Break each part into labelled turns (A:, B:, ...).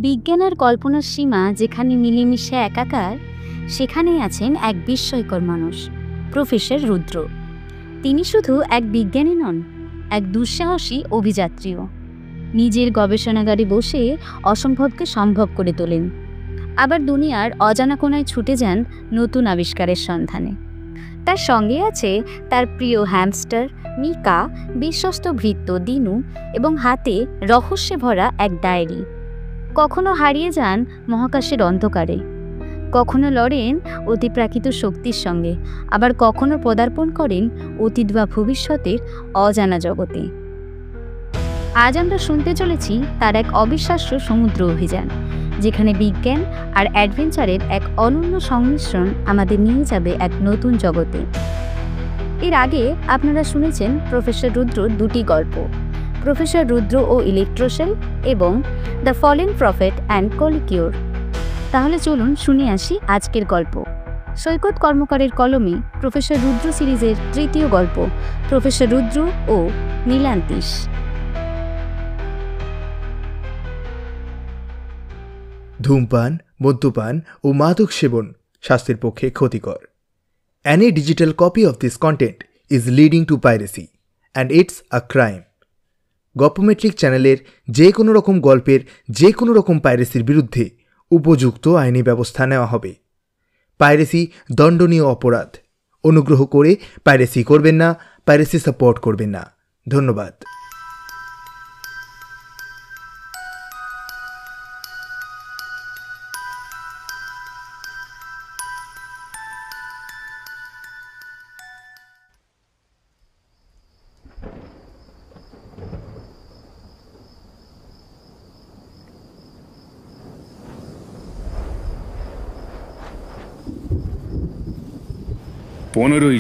A: বিজ্ঞান আর কল্পনার সীমা যেখানে মিলেমিশে একাকার, সেখানেই আছেন এক বিস্ময়কর মানুষ, প্রফেসর রুদ্র। তিনি শুধু এক বিজ্ঞানী নন, এক দুঃসাহসী অভিযাত্রীও। নিজের গবেষণাগারে বসে অসম্ভবকে সম্ভব করে তোলেন, আবার দুনিয়ার অজানা কোণায় ছুটে যান নতুন আবিষ্কারের সন্ধানে। তার সঙ্গে আছে তার প্রিয় হ্যামস্টার মিকা, বিশ্বস্ত ভৃত্য দিনু এবং হাতে রহস্যে ভরা এক ডায়েরি। কখনো হারিয়ে যান মহাকাশের অন্ধকারে, কখনো লড়েন অতিপ্রাকৃত শক্তির সঙ্গে, আবার কখনো পদার্পণ করেন অতীত বা ভবিষ্যতের অজানা জগতে। আজ আমরা শুনতে চলেছি তার এক অবিশ্বাস্য সমুদ্র অভিযান, যেখানে বিজ্ঞান আর অ্যাডভেঞ্চারের এক অনন্য সংমিশ্রণ আমাদের নিয়ে যাবে এক নতুন জগতে। এর আগে আপনারা শুনেছেন প্রফেসর রুদ্রর দুটি গল্প, প্রফেসর রুদ্র ও ইলেকট্রোশেল এবং দ্য ফলেন প্রফেট অ্যান্ড কলিকিওর। তাহলে চলুন শুনে আসি আজকের গল্প। সৈকত কর্মকারের কলমে প্রফেসর রুদ্র সিরিজের তৃতীয় গল্প, প্রফেসর রুদ্র ও নীলান্তিশ।
B: ধূমপান, মদ্যপান ও মাদক সেবন স্বাস্থ্যের পক্ষে ক্ষতিকর। Any digital copy of this content is leading to piracy and it's a crime. গল্পমেট্রিক চ্যানেলের যে কোনো রকম গল্পের যে কোনো রকম পাইরেসির বিরুদ্ধে উপযুক্ত আইনি ব্যবস্থা নেওয়া হবে। পাইরেসি দণ্ডনীয় অপরাধ। অনুগ্রহ করে পাইরেসি করবেন না, পাইরেসি সাপোর্ট করবেন না। ধন্যবাদ।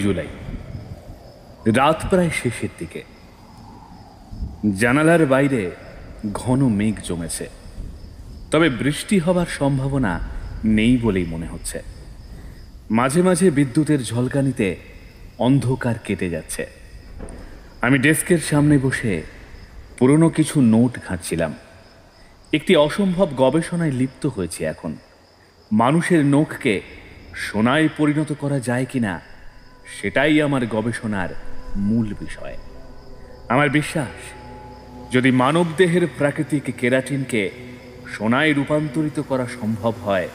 C: জুলাই, রাত প্রায় শেষের দিকে। জানালার বাইরে ঘন মেঘ জমেছে, তবে বৃষ্টি হবার সম্ভাবনা নেই বলেই মনে হচ্ছে। মাঝে মাঝে বিদ্যুতের ঝলকানিতে অন্ধকার কেটে যাচ্ছে। আমি ডেস্কের সামনে বসে পুরনো কিছু নোট ঘাঁটছিলাম। একটি অসম্ভব গবেষণায় লিপ্ত হয়েছি এখন। মানুষের নখকে সোনায় পরিণত করা যায় কিনা, সেটাই আমার গবেষণার মূল বিষয়। আমার বিশ্বাস, যদি মানবদেহের প্রাকৃতিক কেরাটিনকে সোনায় রূপান্তরিত করা সম্ভব হয়,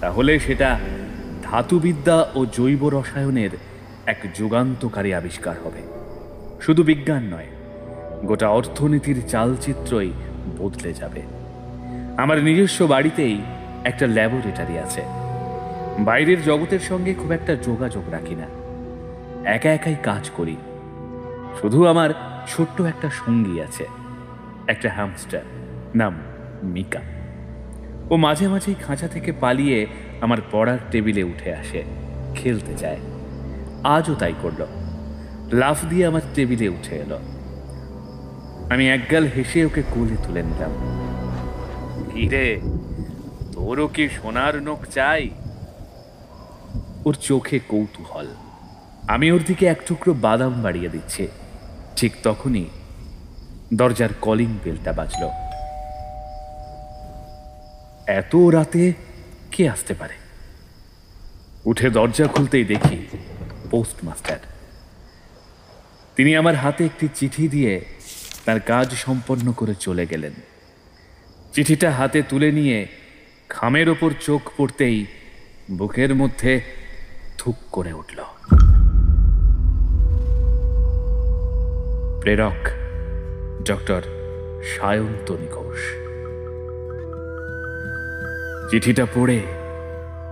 C: তাহলে সেটা ধাতুবিদ্যা ও জৈব রসায়নের এক যুগান্তকারী আবিষ্কার হবে। শুধু বিজ্ঞান নয়, গোটা অর্থনীতির চালচিত্রই বদলে যাবে। আমার নিজস্ব বাড়িতেই একটা ল্যাবরেটরি আছে। বাইরের জগতের সঙ্গে খুব একটা যোগাযোগ রাখি না, একা একাই কাজ করি। শুধু আমার ছোট্ট একটা সঙ্গী আছে, একটা হ্যামস্টার, নাম মিকা। ও মাঝে মাঝেই খাঁচা থেকে পালিয়ে আমার পড়ার টেবিলে উঠে আসে, খেলতে যায়। আজও তাই করল, লাফ দিয়ে আমার টেবিলে উঠে এলো। আমি একগাল হেসে ওকে কোলে তুলে নিলাম। কি রে, তোরও কি সোনার নখ চাই? ওর চোখে কৌতূহল। আমি ওর দিকে এক টুকরো বাদাম বাড়িয়ে দিচ্ছে। ঠিক তখনই দরজার কলিং বেলটা বাজল। এত রাতে কে আসতে পারে? উঠে দরজা খুলতেই দেখি পোস্টমাস্টার। তিনি আমার হাতে একটি চিঠি দিয়ে তার কাজ সম্পন্ন করে চলে গেলেন। চিঠিটা হাতে তুলে নিয়ে খামের ওপর চোখ পড়তেই বুকের মধ্যে থুক করে উঠল। প্রেরক ডক্টর সায়ন্তনী ঘোষ। চিঠিটা পড়ে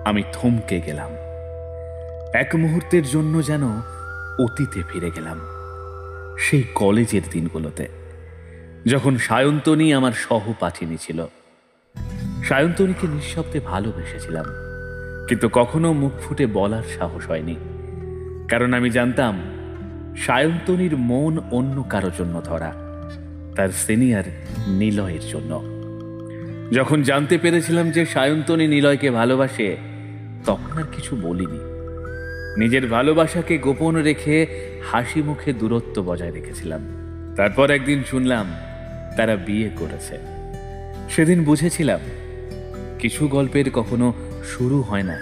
C: আমি থমকে গেলাম। এক মুহূর্তের জন্য যেন অতীতে ফিরে গেলাম, সেই কলেজের দিনগুলোতে, যখন সায়ন্তনী আমার সহপাঠিনী ছিল। সায়ন্তনীকে নিঃশব্দে ভালোবেসেছিলাম, কিন্তু কখনো মুখ ফুটে বলার সাহস হয়নি। কারণ আমি জানতাম সায়ন্তনীর মন অন্য কারো জন্য ধরা, তার সিনিয়র নিলয়ের জন্য। যখন জানতে পেরেছিলাম যে সায়ন্তনী নিলয়কে ভালোবাসে, তখন আর কিছু বলিনি। নিজের ভালোবাসাকে গোপন রেখে হাসি মুখে দূরত্ব বজায় রেখেছিলাম। তারপর একদিন শুনলাম তারা বিয়ে করেছে। সেদিন বুঝেছিলাম কিছু গল্পের কখনো শুরু হয় না,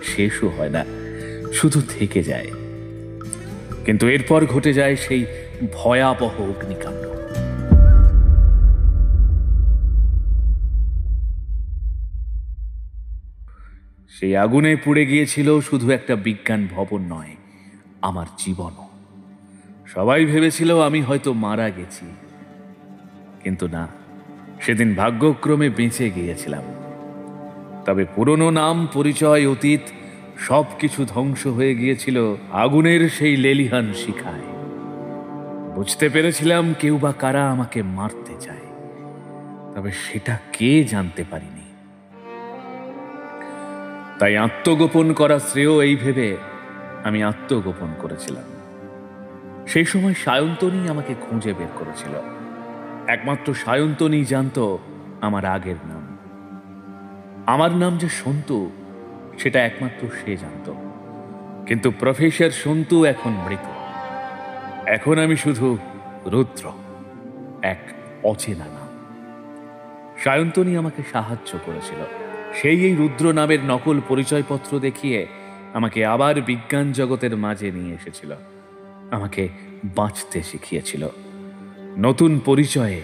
C: শেষও হয় না, শুধু থেকে যায়। কিন্তু এরপর ঘটে যায় সেই ভয়াবহ অগ্নিকাণ্ড। সেই আগুনে পুড়ে গিয়েছিল শুধু একটা বিজ্ঞান ভবন নয়, আমার জীবনও। সবাই ভেবেছিল আমি হয়তো মারা গেছি, কিন্তু না, সেদিন ভাগ্যক্রমে বেঁচে গিয়েছিলাম। তবে পুরনো নাম, পরিচয়, অতীত সবকিছু ধ্বংস হয়ে গিয়েছিল আগুনের সেই লেলিহান শিখায়। বুঝতে পেরেছিলাম কেউ বা কারা আমাকে মারতে চায়, তবে সেটা কে জানতে পারিনি। তাই আত্মগোপন করা শ্রেয় এই ভেবে আমি আত্মগোপন করেছিলাম। সেই সময় সায়ন্তনী আমাকে খুঁজে বের করেছিল। একমাত্র সায়ন্তনী জানতো আমার আগের নাম। আমার নাম যে সন্তু সেটা একমাত্র সে জানত। কিন্তু প্রফেসর সন্তু এখন মৃত। এখন আমি শুধু রুদ্র, এক অচেনা নাম। সায়ন্তনী আমাকে সাহায্য করেছিল। সেই এই রুদ্র নামের নকল পরিচয়পত্র দেখিয়ে আমাকে আবার বিজ্ঞান জগতের মাঝে নিয়ে এসেছিল। আমাকে বাঁচতে শিখিয়েছিল। নতুন পরিচয়ে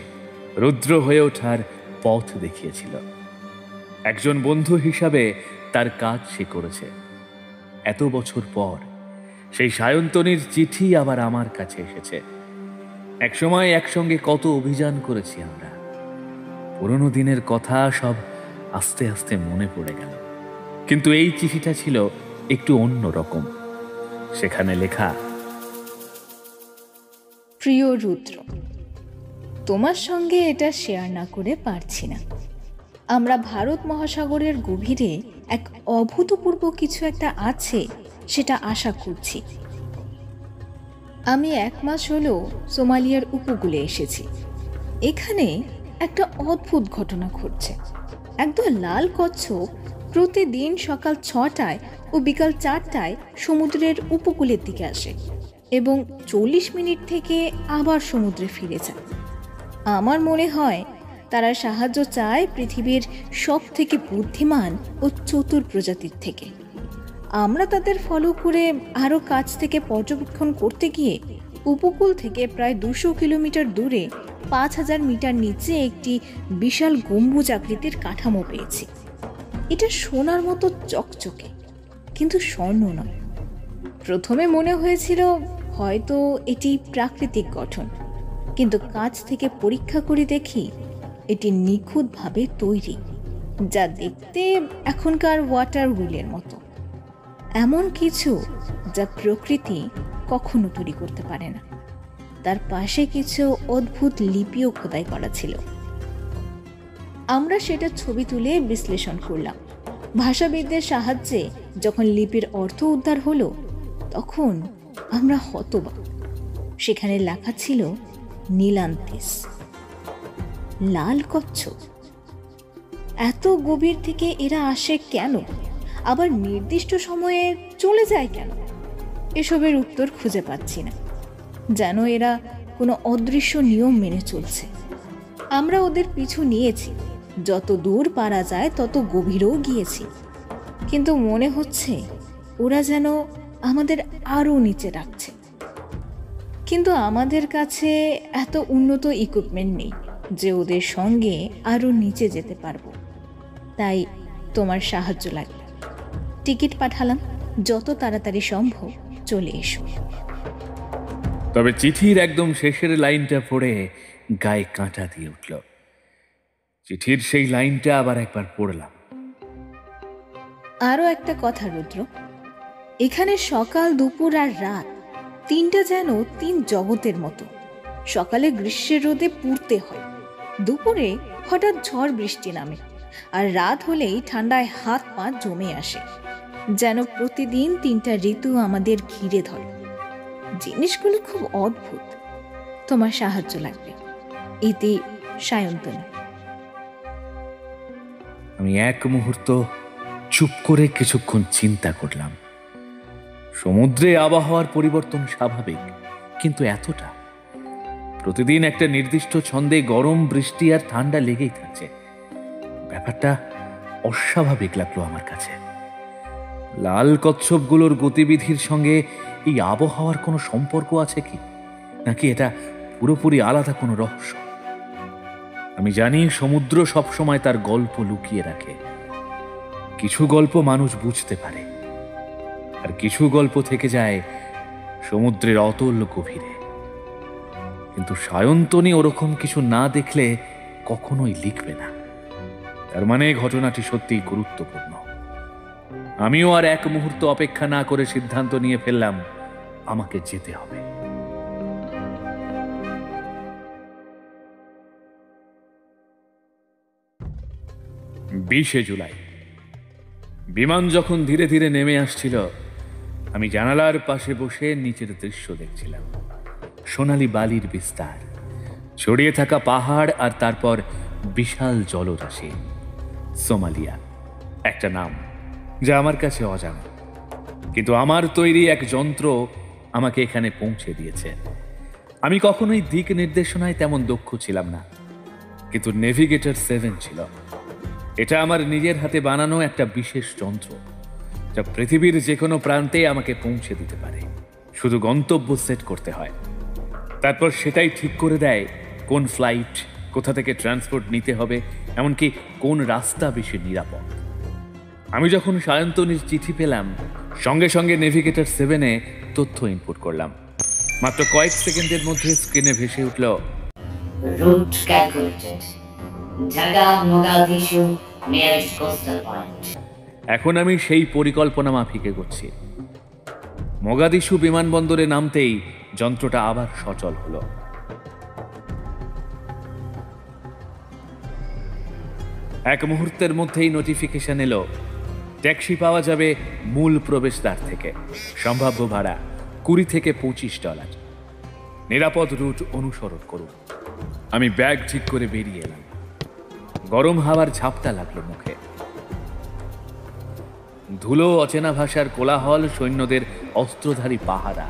C: রুদ্র হয়ে ওঠার পথ দেখিয়েছিল। একজন বন্ধু হিসাবে তার কাজ সে করেছে। এত বছর পর সেই সায়ন্তনীর চিঠি আবার আমার কাছে এসেছে। একসময় একসঙ্গে কত অভিযান করেছি আমরা। পুরনো দিনের কথা সব আস্তে আস্তে মনে পড়ে গেল। কিন্তু এই চিঠিটা ছিল একটু অন্য রকম। সেখানে লেখা,
D: প্রিয় রুদ্র, তোমার সঙ্গে এটা শেয়ার না করে পারছি না। আমরা ভারত মহাসাগরের গভীরে এক অভূতপূর্ব কিছু একটা আছে সেটা আশা করছি। আমি 1 মাস হলো সোমালিয়ার উপকূলে এসেছি। এখানে একটা অদ্ভুত ঘটনা ঘটছে। একদম লাল কচ্ছপ প্রতিদিন সকাল 6টায় ও বিকাল 4টায় সমুদ্রের উপকূলের দিকে আসে এবং 40 মিনিট থেকে আবার সমুদ্রে ফিরে যায়। আমার মনে হয় তারা সাহায্য চায় পৃথিবীর সব থেকে বুদ্ধিমান ও চতুর প্রজাতির থেকে। আমরা তাদের ফলো করে আরও কাছ থেকে পর্যবেক্ষণ করতে গিয়ে উপকূল থেকে প্রায় 200 কিলোমিটার দূরে 5000 মিটার নিচে একটি বিশাল গম্বুজ আকৃতির কাঠামো পেয়েছি। এটা সোনার মতো চকচকে, কিন্তু স্বর্ণ নয়। প্রথমে মনে হয়েছিল হয়তো এটি প্রাকৃতিক গঠন, কিন্তু কাছ থেকে পরীক্ষা করে দেখি এটি নিখুঁতভাবে তৈরি, যা দেখতে এখনকার ওয়াটার হুইলের মতো। এমন কিছু যা প্রকৃতি কখনো তৈরি করতে পারে না। তার পাশে কিছু অদ্ভুত লিপিও খোদাই করা ছিল। আমরা সেটা ছবি তুলে বিশ্লেষণ করলাম। ভাষাবিদদের সাহায্যে যখন লিপির অর্থ উদ্ধার হলো, তখন আমরা হতবাক। সেখানে লেখা ছিল নীলান্তিস, লাল কচ্ছপ। এত গভীর থেকে এরা আসে কেন, আবার নির্দিষ্ট সময়ে চলে যায় কেন? এসবের উত্তর খুঁজে পাচ্ছি না। যেন এরা কোনো অদৃশ্য নিয়ম মেনে চলছে। আমরা ওদের পিছু নিয়েছি, যত দূর পারা যায় তত গভীরেও গিয়েছি, কিন্তু মনে হচ্ছে ওরা যেন আমাদের আরও নিচে রাখছে। কিন্তু আমাদের কাছে এত উন্নত ইকুইপমেন্ট নেই যে ওদের সঙ্গে আরও নিচে যেতে পারবো। তাই তোমার সাহায্য লাগবে। টিকিট পাঠালাম, যত তাড়াতাড়ি সম্ভব চলে এসো।
C: তবে চিঠির একদম শেষের লাইনটা পড়ে গায়ে কাঁটা দিয়ে উঠল। চিঠির সেই লাইনটা আবার একবার পড়লাম।
D: আরও একটা কথা রুদ্র, এখানে সকাল, দুপুর আর রাত তিনটা যেন 3 জগতের মতো। সকালে গ্রীষ্মের রোদে পুড়তে হয়, দুপুরে হঠাৎ ঝড় বৃষ্টি নামে, আর রাত হলেই ঠান্ডায় হাত পা জমে আসে। যেন প্রতিদিন 3টা ঋতু আমাদের ঘিরে ধরে। জিনিসগুলো খুব অদ্ভুত। তোমার সাহায্য লাগবে। ইতি সায়ন্তনী।
C: আমি এক মুহূর্ত চুপ করে কিছুক্ষণ চিন্তা করলাম। সমুদ্রে আবহাওয়ার পরিবর্তন স্বাভাবিক, কিন্তু এতটা? প্রতিদিন একটা নির্দিষ্ট ছন্দে গরম, বৃষ্টি আর ঠান্ডা লেগেই থাকছে। ব্যাপারটা অস্বাভাবিক লাগলো আমার কাছে। লাল কচ্ছপগুলোর গতিবিধির সঙ্গে এই আবহাওয়ার কোনো সম্পর্ক আছে কি, নাকি এটা পুরোপুরি আলাদা কোনো রহস্য? আমি জানি সমুদ্র সবসময় তার গল্প লুকিয়ে রাখে। কিছু গল্প মানুষ বুঝতে পারে, আর কিছু গল্প থেকে যায় সমুদ্রের অতল গভীরে। কিন্তু সায়ন্তনী ওরকম কিছু না দেখলে কখনোই লিখবে না। তার মানে ঘটনাটি সত্যিই গুরুত্বপূর্ণ। আমিও আর এক মুহূর্ত অপেক্ষা না করে সিদ্ধান্ত নিয়ে ফেললাম, আমাকে যেতে হবে। জুলাই বিমান যখন ধীরে ধীরে নেমে আসছিল, আমি জানালার পাশে বসে নিচের দৃশ্য দেখছিলাম। সোনালী বালির বিস্তার, ছড়িয়ে থাকা পাহাড়, আর তারপর বিশাল জলরাশি। সোমালিয়া, একটা নাম যা আমার কাছে অজানা, কিন্তু আমার তৈরি এক যন্ত্র আমাকে এখানে পৌঁছে দিয়েছে। আমি কখনোই দিক নির্দেশনায় তেমন দক্ষ ছিলাম না, কিন্তু নেভিগেটর 7 ছিল। এটা আমার নিজের হাতে বানানো একটা বিশেষ যন্ত্র, যা পৃথিবীর যে কোনো প্রান্তে আমাকে পৌঁছে দিতে পারে। শুধু গন্তব্য সেট করতে হয়, তারপর সেটাই ঠিক করে দেয় কোন ফ্লাইট কোথা থেকে ট্রান্সপোর্ট নিতে হবে, এমনকি কোন রাস্তা বেশি নিরাপদ। আমি যখন সায়ন্তনীর চিঠি পেলাম, সঙ্গে সঙ্গে নেভিগেটর 7-এ তথ্য ইনপুট করলাম। মাত্র কয়েক সেকেন্ডের মধ্যে স্ক্রিনে ভেসে উঠল,
E: route calculated, Dhaka Mogadishu nearest coastal point.
C: এখন আমি সেই পরিকল্পনা মাফিক এগোচ্ছি। মোগাদিশু বিমানবন্দরে নামতেই যন্ত্রটা আবার সচল হলো। এক মুহূর্তের মধ্যেই নোটিফিকেশন এলো, ট্যাক্সি পাওয়া যাবে মূল প্রবেশদ্বার থেকে, সম্ভাব্য ভাড়া $20 থেকে $25। নিরাপদ রুট অনুসরণ করুন। আমি ব্যাগ ঠিক করে বেরিয়ে এলাম। গরম হাওয়ার ঝাপটা লাগলো মুখে। ধুলো, অচেনা ভাষার কোলাহল, সৈন্যদের অস্ত্রধারী পাহারা,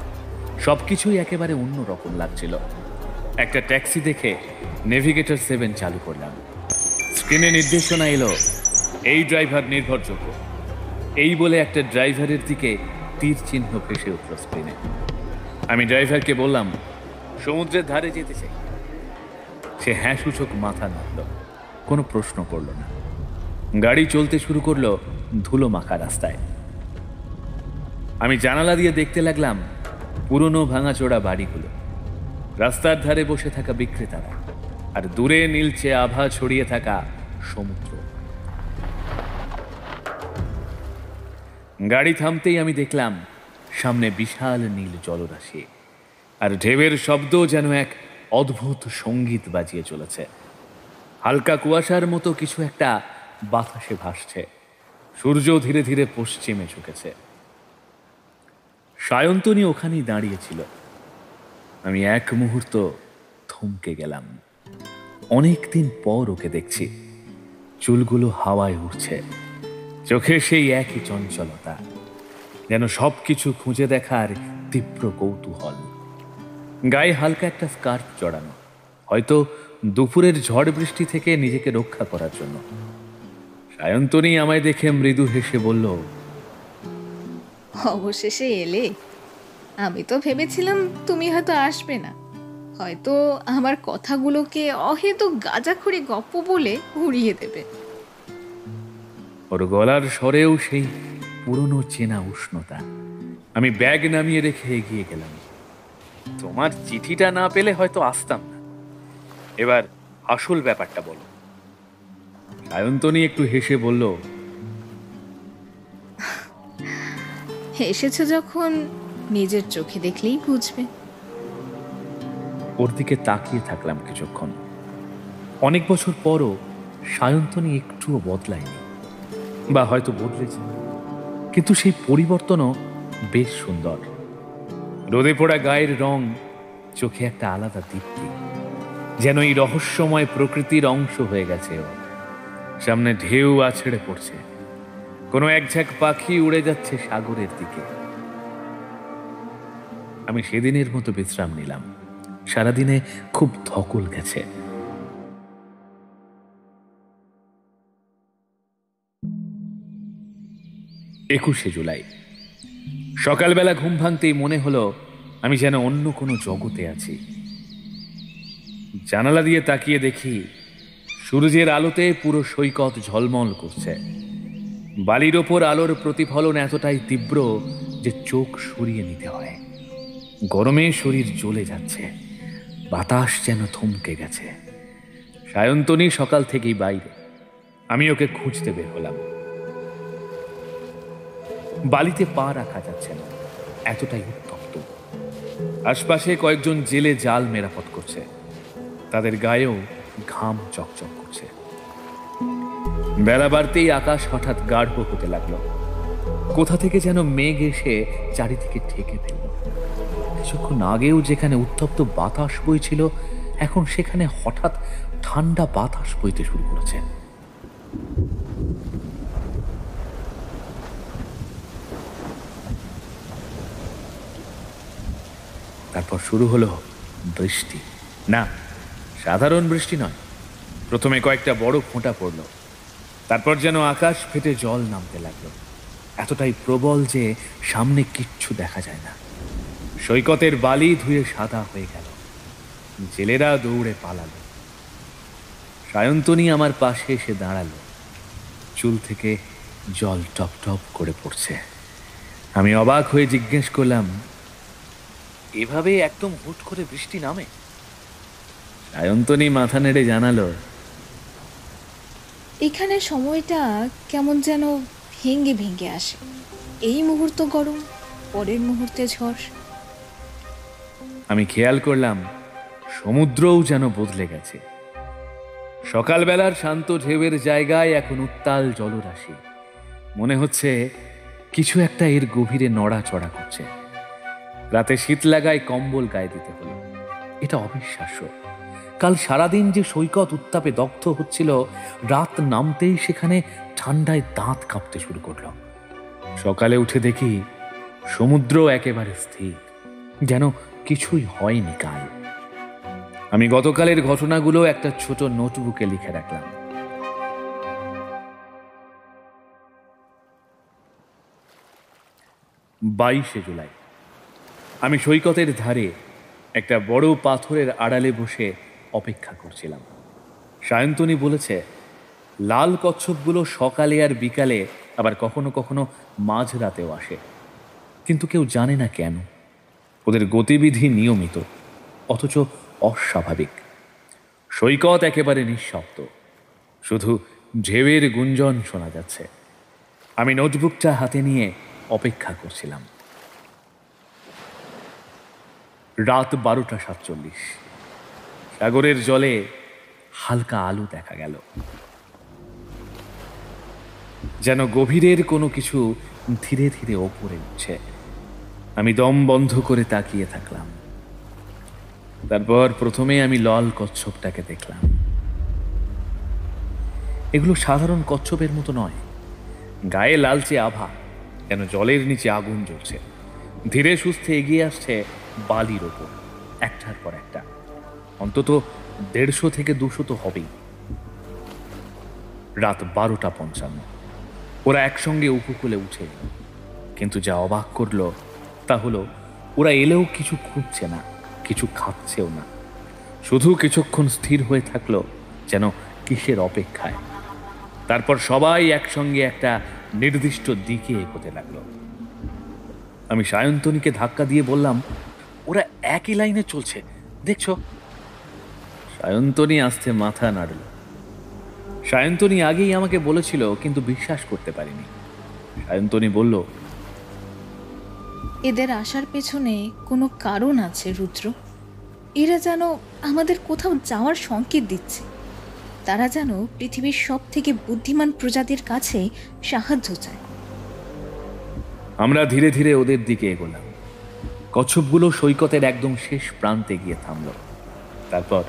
C: সবকিছুই একেবারে অন্যরকম লাগছিল। একটা ট্যাক্সি দেখে নেভিগেটর 7 চালু করলাম। স্ক্রিনে নির্দেশনা এলো, এই ড্রাইভার নির্ভরযোগ্য। এই বলে একটা ড্রাইভারের দিকে তীর চিহ্ন ভেসে উঠল স্ক্রিনে। আমি ড্রাইভারকে বললাম, সমুদ্রের ধারে যেতে চাই। সে হ্যাঁ সূচক মাথা নাড়ল, কোনো প্রশ্ন করল না। গাড়ি চলতে শুরু করলো ধুলো মাখা রাস্তায়। আমি জানালা দিয়ে দেখতে লাগলাম পুরনো ভাঙাচোরা বাড়িগুলো, রাস্তার ধারে বসে থাকা বিক্রেতারা, আর দূরে নীলচে আভা ছড়িয়ে থাকা সমুদ্র। গাড়ি থামতেই আমি দেখলাম সামনে বিশাল নীল জলরাশি, আর ঢেউয়ের শব্দ যেন এক অদ্ভুত সঙ্গীত বাজিয়ে চলেছে। হালকা কুয়াশার মতো কিছু একটা বাতাসে ভাসছে। সূর্য ধীরে ধীরে পশ্চিমে ঝুঁকেছে। সায়ন্তনী ওখানেই দাঁড়িয়েছিল। আমি এক মুহূর্ত থমকে গেলাম। অনেকদিন পর ওকে দেখছি। চুলগুলো হাওয়ায় উড়ছে, চোখে সেই একই চঞ্চলতা, যেন সবকিছু খুঁজে দেখার তীব্র কৌতূহল। গায়ে হালকা একটা স্কার্ফ জড়ানো, হয়তো দুপুরের ঝড় বৃষ্টি থেকে নিজেকে রক্ষা করার জন্য। সায়ন্তনী আমায় দেখে মৃদু হেসে বলল,
D: অবশেষে এলে। আমি তো ভেবেছিলাম তুমি হয়তো আসবে না, হয়তো আমার কথাগুলোকে অহেতুক গাঁজাখড়ি গপ্প বলে উড়িয়ে দেবে।
C: ওর গলার স্বরেও সেই পুরনো চেনা উষ্ণতা। আমি ব্যাগ নামিয়ে রেখে এগিয়ে গেলাম। তোমার চিঠিটা না পেলে হয়তো আসতাম না। এবার আসল ব্যাপারটা বলো। সায়ন্তনী একটু হেসে বলল,
D: এসেছো যখন নিজের চোখে দেখলেই বুঝবে।
C: ওর দিকে তাকিয়ে থাকলাম কিছুক্ষণ। অনেক বছর পরও সায়ন্তনী একটুও বদলায়নি, বা হয়তো বদলেছে, কিন্তু সেই পরিবর্তনও বেশ সুন্দর। রোদে পোড়া গায়ের রং, চোখে একটা আলাদা দীপ্তি, যেন এই রহস্যময় প্রকৃতির অংশ হয়ে গেছে ও। সামনে ঢেউ আছড়ে পড়ছে, কোনো একঝাঁক পাখি উড়ে যাচ্ছে সাগরের দিকে। আমি সেদিনের মতো বিশ্রাম নিলাম। সারাদিনে খুব ধকল গেছে। 21শে জুলাই। সকালবেলা ঘুম ভাঙতেই মনে হলো আমি যেন অন্য কোনো জগতে আছি। জানালা দিয়ে তাকিয়ে দেখি সূর্যের আলোতে পুরো সৈকত ঝলমল করছে। বালির ওপর আলোর প্রতিফলন এতটাই তীব্র যে চোখ সরিয়ে নিতে হয়। গরমে শরীর জ্বলে যাচ্ছে, বাতাস যেন থমকে গেছে। সায়ন্তনী সকাল থেকেই বাইরে, আমি ওকে খুঁজতে বের হলাম। বালিতে পা রাখা যাচ্ছে না, এতটাই উত্তপ্ত। আশপাশে কয়েকজন জেলে জাল মেরামত করছে, তাদের গায়েও ঘাম চকচক করছে। বেলা বাড়তেই আকাশ হঠাৎ গাঢ় হতে লাগলো। কোথা থেকে যেন মেঘ এসে চারিদিকে ঢেকে ফেলল। কিছুক্ষণ আগেও যেখানে উত্তপ্ত বাতাস বইছিল, এখন সেখানে হঠাৎ ঠান্ডা বাতাস বইতে শুরু করেছে। তারপর শুরু হলো বৃষ্টি। না, সাধারণ বৃষ্টি নয়। প্রথমে কয়েকটা বড় ফোঁটা পড়ল, তারপর যেন আকাশ ফেটে জল নামতে লাগলো, এতটাই প্রবল যে সামনে কিচ্ছু দেখা যায় না। সৈকতের বালি ধুয়ে সাদা হয়ে গেল, জেলেরা দৌড়ে পালালো। সায়ন্তনী আমার পাশে এসে দাঁড়ালো, চুল থেকে জল টপ টপ করে পড়ছে। আমি অবাক হয়ে জিজ্ঞেস করলাম, এভাবে একদম হুট করে বৃষ্টি নামে? সায়ন্তনী মাথা নেড়ে জানালো,
D: এখানে সময়টা কেমন যেন ভেঙে ভেঙে আসে। এই মুহূর্ত গরম, পরের মুহূর্তে ঝড়।
C: আমি খেয়াল করলাম সমুদ্রও যেন বদলে গেছে। সকালবেলার শান্ত ঢেউয়ের জায়গায় এখন উত্তাল জলরাশি। মনে হচ্ছে কিছু একটা এর গভীরে নড়াচড়া করছে। রাতে শীত লাগায় কম্বল গায়ে দিতে হলো। এটা অবিশ্বাস্য। কাল সারাদিন যে সৈকত উত্তাপে দগ্ধ হচ্ছিল, রাত নামতেই সেখানে ঠান্ডায় দাঁত কাঁপতে শুরু করলো। সকালে উঠে দেখি সমুদ্র একেবারে স্থির, যেন কিছুই হয়নি কাল। আমি গতকালের ঘটনাগুলো একটা ছোট নোটবুকে লিখে রাখলাম। 22শে জুলাই। আমি সৈকতের ধারে একটা বড় পাথরের আড়ালে বসে অপেক্ষা করছিলাম। সায়ন্তনী বলেছে লাল কচ্ছপগুলো সকালে আর বিকালে, আবার কখনো কখনো মাঝরাতেও আসে, কিন্তু কেউ জানে না কেন। ওদের গতিবিধি নিয়মিত, অথচ অস্বাভাবিক। সৈকত একেবারে নিঃশব্দ, শুধু ঢেউয়ের গুঞ্জন শোনা যাচ্ছে। আমি নোটবুকটা হাতে নিয়ে অপেক্ষা করছিলাম। রাত 12:47। সাগরের জলে হালকা আলো দেখা গেল, যেন গভীরের কোনো কিছু ধীরে ধীরে ওপরে উঠছে। আমি দম বন্ধ করে তাকিয়ে থাকলাম। তারপর প্রথমে আমি লাল কচ্ছপটাকে দেখলাম। এগুলো সাধারণ কচ্ছপের মতো নয়, গায়ে লালচে আভা, যেন জলের নিচে আগুন জ্বলছে। ধীরে সুস্থে এগিয়ে আসছে বালির ওপর, একটার পর একটা। অন্তত 150 থেকে 200 তো হবেই। রাত 12:55। ওরা একসঙ্গে উপকূলে উঠে এলো, কিন্তু যা অবাক করলো তা হলো ওরা এলেও কিছু খুঁজছে না, কিছু খাচ্ছেও না। শুধু কিছুক্ষণ স্থির হয়ে থাকলো, যেন কিসের অপেক্ষায়। তারপর সবাই একসঙ্গে একটা নির্দিষ্ট দিকে এগোতে লাগলো। আমি সায়ন্তনীকে ধাক্কা দিয়ে বললাম, ওরা একই লাইনে চলছে, দেখছো? সায়ন্তনী আস্তে মাথা নাড়ল। সায়ন্তনী আগেই আমাকে বলেছিল, কিন্তু বিশ্বাস করতে পারিনি। সায়ন্তনী বলল,
D: এদের আসার পেছনে কোনো কারণ আছে রুদ্র। এরা যেন আমাদের কোথাও যাওয়ার সংকেত দিচ্ছে। তারা যেন পৃথিবীর সব থেকে বুদ্ধিমান প্রজাতির কাছে সাহায্য চায়।
C: আমরা ধীরে ধীরে ওদের দিকে এগোলাম। কচ্ছপগুলো সৈকতের একদম শেষ প্রান্তে গিয়ে থামল। তারপর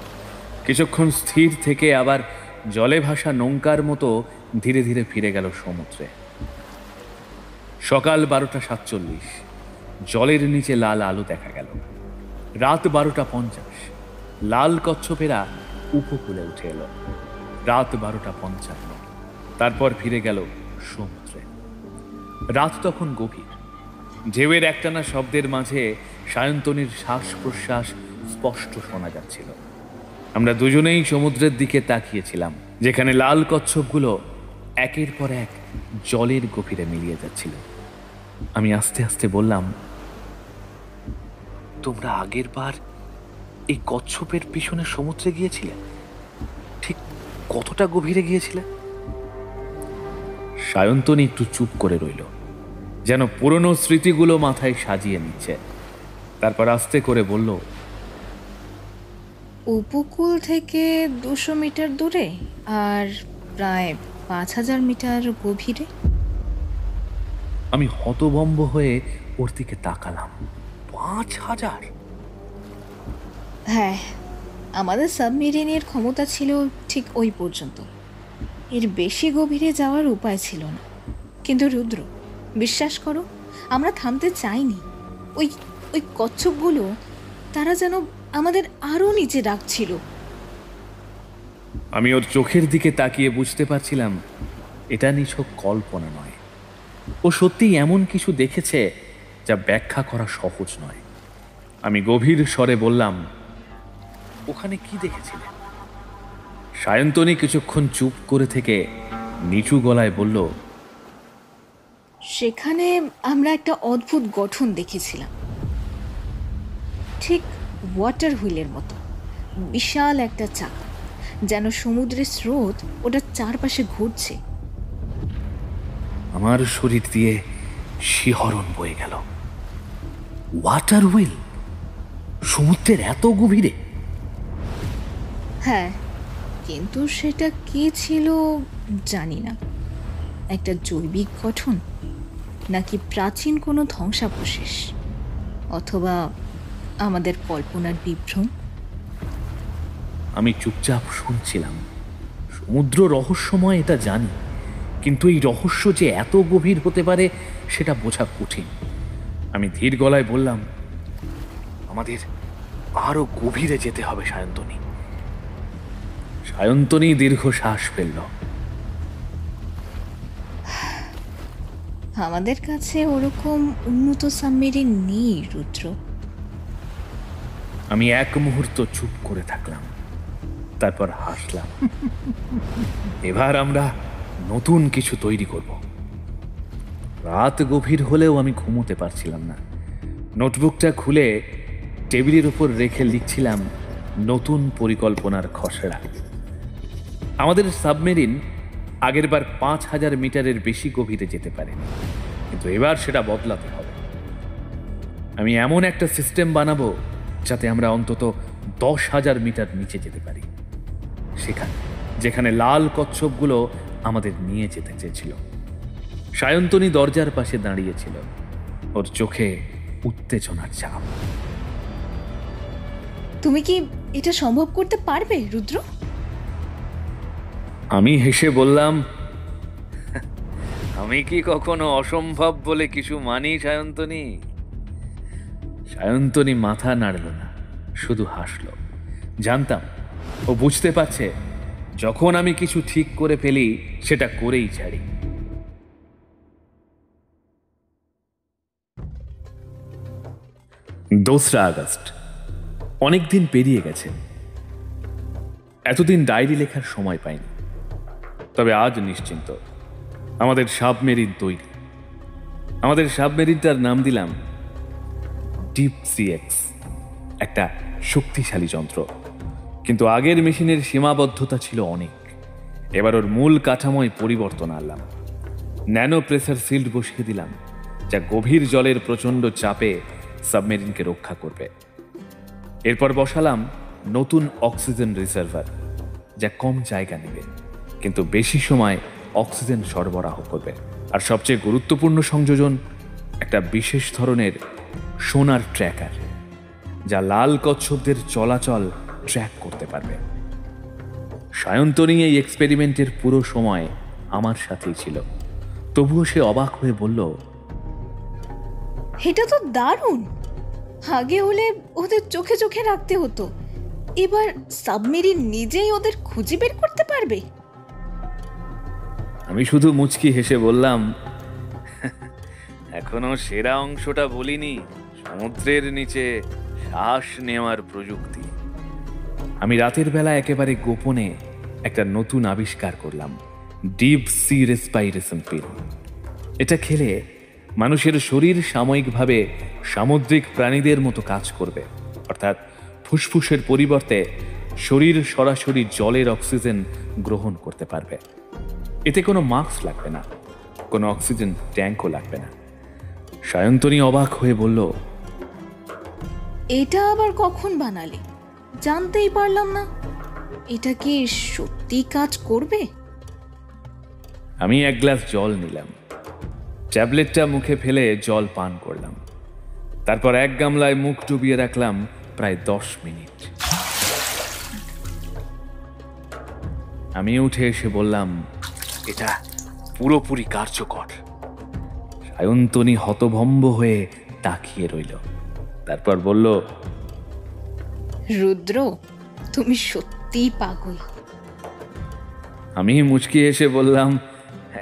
C: কিছুক্ষণ স্থির থেকে আবার জলে ভাসা নৌকার মতো ধীরে ধীরে ফিরে গেল সমুদ্রে। সকাল 12:47। জলের নিচে লাল আলো দেখা গেল। রাত 12:50। লাল কচ্ছপেরা উপকূলে উঠে এলো। রাত 12:55। তারপর ফিরে গেল সমুদ্রে। রাত তখন গভীর। ঢেউয়ের একটানা শব্দের মাঝে সায়ন্তনীর শ্বাস প্রশ্বাস স্পষ্ট শোনা যাচ্ছিল। আমরা দুজনেই সমুদ্রের দিকে তাকিয়েছিলাম, যেখানে লাল কচ্ছপগুলো একের পর এক জলের গভীরে মিলিয়ে যাচ্ছিল। আমি আস্তে আস্তে বললাম, তোমরা আগের বার এই কচ্ছপের পিছনে সমুদ্রে গিয়েছিলে? ঠিক কতটা গভীরে গিয়েছিলে? সায়ন্তনী একটু চুপ করে রইল, যেন পুরনো স্মৃতিগুলো মাথায় সাজিয়ে নিচ্ছে। তারপর আস্তে করে বলল,
D: উপকূল থেকে 200 মিটার দূরে আর প্রায় 5000 মিটার গভীরে।
C: আমি হতভম্ব হয়ে ওর দিকে তাকালাম। 5000?
D: হ্যাঁ, আমাদের সাবমেরিনের ক্ষমতা ছিল ঠিক ওই পর্যন্ত। এর বেশি গভীরে যাওয়ার উপায় ছিল না। কিন্তু রুদ্র, বিশ্বাস করো, আমরা থামতে চাইনি। ওই ওই কচ্ছপগুলো, তারা যেন আমাদের আরও নিচে ডাকছিল।
C: আমি ওর চোখের দিকে তাকিয়ে বুঝতে পারছিলাম এটা নিছক কল্পনা নয়। ও সত্যিই এমন কিছু দেখেছে যা ব্যাখ্যা করা সহজ নয়। আমি গভীর স্বরে বললাম, ওখানে কি দেখেছিলে? সায়ন্তনী কিছুক্ষণ চুপ করে থেকে নিচু গলায় বলল,
D: সেখানে আমরা একটা অদ্ভুত গঠন দেখেছিলাম, ঠিক ওয়াটার হুইলের মতো। বিশাল একটা চাকা, যেন সমুদ্রের স্রোত ওটার চারপাশে ঘুরছে।
C: আমার শরীর দিয়ে শিহরণ বয়ে গেল। ওয়াটার হুইল সমুদ্রের এত গভীরে?
D: হ্যাঁ, কিন্তু সেটা কি ছিল জানি না। একটা জৈবিক গঠন, নাকি প্রাচীন কোনো ধ্বংসাবশেষ, অথবা আমাদের কল্পনার বিভ্রম।
C: আমি চুপচাপ শুনছিলাম। সমুদ্র রহস্যময় এটা জানি, কিন্তু এই রহস্য যে এত গভীর হতে পারে সেটা বোঝা কঠিন। আমি ধীর গলায় বললাম, আমাদের আরো গভীরে যেতে হবে সায়ন্তনী। সায়ন্তনী দীর্ঘ শ্বাস ফেলল।
D: আমাদের কাছে ওরকম উন্নত সাবমেরিন নেই রুদ্র।
C: আমি এক মুহূর্ত চুপ করে থাকলাম, তারপর হাসলাম। এবার আমরা নতুন কিছু তৈরি করব। রাত গভীর হলেও আমি ঘুমোতে পারছিলাম না। নোটবুকটা খুলে টেবিলের উপর রেখে লিখছিলাম নতুন পরিকল্পনার খসড়া। আমাদের সাবমেরিন আগেরবার 5000 মিটারের বেশি গভীরে যেতে পারে, কিন্তু এবার সেটা বদলাতে হবে। আমি এমন একটা সিস্টেম বানাবো যাতে আমরা অন্তত 10,000 মিটার নিচে যেতে পারি, যেখানে লাল কচ্ছপগুলো আমাদের নিয়ে যেতে চেয়েছিল। সায়ন্তনী দরজার পাশে দাঁড়িয়েছিল, ওর চোখে উত্তেজনার ছাপ।
D: তুমি কি এটা সম্ভব করতে পারবে রুদ্র?
C: আমি হেসে বললাম, আমি কি কখনো অসম্ভব বলে কিছু মানি সায়ন্তনী? সায়ন্তনী মাথা নাড়ল না, শুধু হাসল। জানতাম ও বুঝতে পারছে যখন আমি কিছু ঠিক করে ফেলি সেটা করেই ছাড়ি। 2 আগস্ট। অনেকদিন পেরিয়ে গেছে। এতদিন ডায়েরি লেখার সময় পাইনি, তবে আজ নিশ্চিন্ত। আমাদের সাবমেরিন তৈরি। আমাদের সাবমেরিনটার নাম দিলাম ডিপ সি এক্স, একটা শক্তিশালী যন্ত্র। কিন্তু আগের মেশিনের সীমাবদ্ধতা ছিল অনেক। এবার ওর মূল কাঠামোয় পরিবর্তন আনলাম। ন্যানো প্রেসার সিল্ড বসিয়ে দিলাম, যা গভীর জলের প্রচণ্ড চাপে সাবমেরিনকে রক্ষা করবে। এরপর বসালাম নতুন অক্সিজেন রিজার্ভার, যা কম জায়গা নেবে কিন্তু বেশি সময় অক্সিজেন সরবরাহ করবে। আর সবচেয়ে গুরুত্বপূর্ণ সংযোজন, একটা বিশেষ ধরনের সোনার ট্র্যাকার, যা লাল কচ্ছপদের চলাচল ট্র্যাক করতে পারবে। সায়ন্তনী এই এক্সপেরিমেন্টের পুরো সময় আমার সাথেই ছিল, তবুও সে অবাক হয়ে বলল,
D: এটা তো দারুণ। আগে হলে ওদের চোখে চোখে রাখতে হতো, এবার সাবমেরিন নিজেই ওদের খুঁজে বের করতে পারবে।
C: আমি শুধু মুচকি হেসে বললাম, এখনো সেরা অংশটা বলিনি, সমুদ্রের নিচে শ্বাস নেওয়ার প্রযুক্তি। আমি রাতের বেলা একেবারে গোপনে একটা নতুন আবিষ্কার করলাম, ডিপ সি রেসপাইরেশন পিল। এটা খেলে মানুষের শরীর সাময়িকভাবে সামুদ্রিক প্রাণীদের মতো কাজ করবে, অর্থাৎ ফুসফুসের পরিবর্তে শরীর সরাসরি জলের অক্সিজেন গ্রহণ করতে পারবে। এতে কোনো মাস্ক লাগবে না, কোনো অক্সিজেন ট্যাঙ্কও লাগবে না। সায়ন্তনী অবাক হয়ে বলল,
D: এটা আবার কখন বানালে? জানতেই পারলাম না। এটা কি সত্যি কাজ করবে?
C: আমি এক গ্লাস জল নিলাম, ট্যাবলেটটা মুখে ফেলে জল পান করলাম, তারপর এক গামলায় মুখ ডুবিয়ে রাখলাম প্রায় 10 মিনিট। আমি উঠে এসে বললাম, এটা পুরোপুরি কার্যকর। সায়ন্তনী হতভম্ব হয়ে তাকিয়ে রইল, তারপর বলল,
D: রুদ্র, তুমি সত্যিই পাগল।
C: আমি মুচকি এসে বললাম,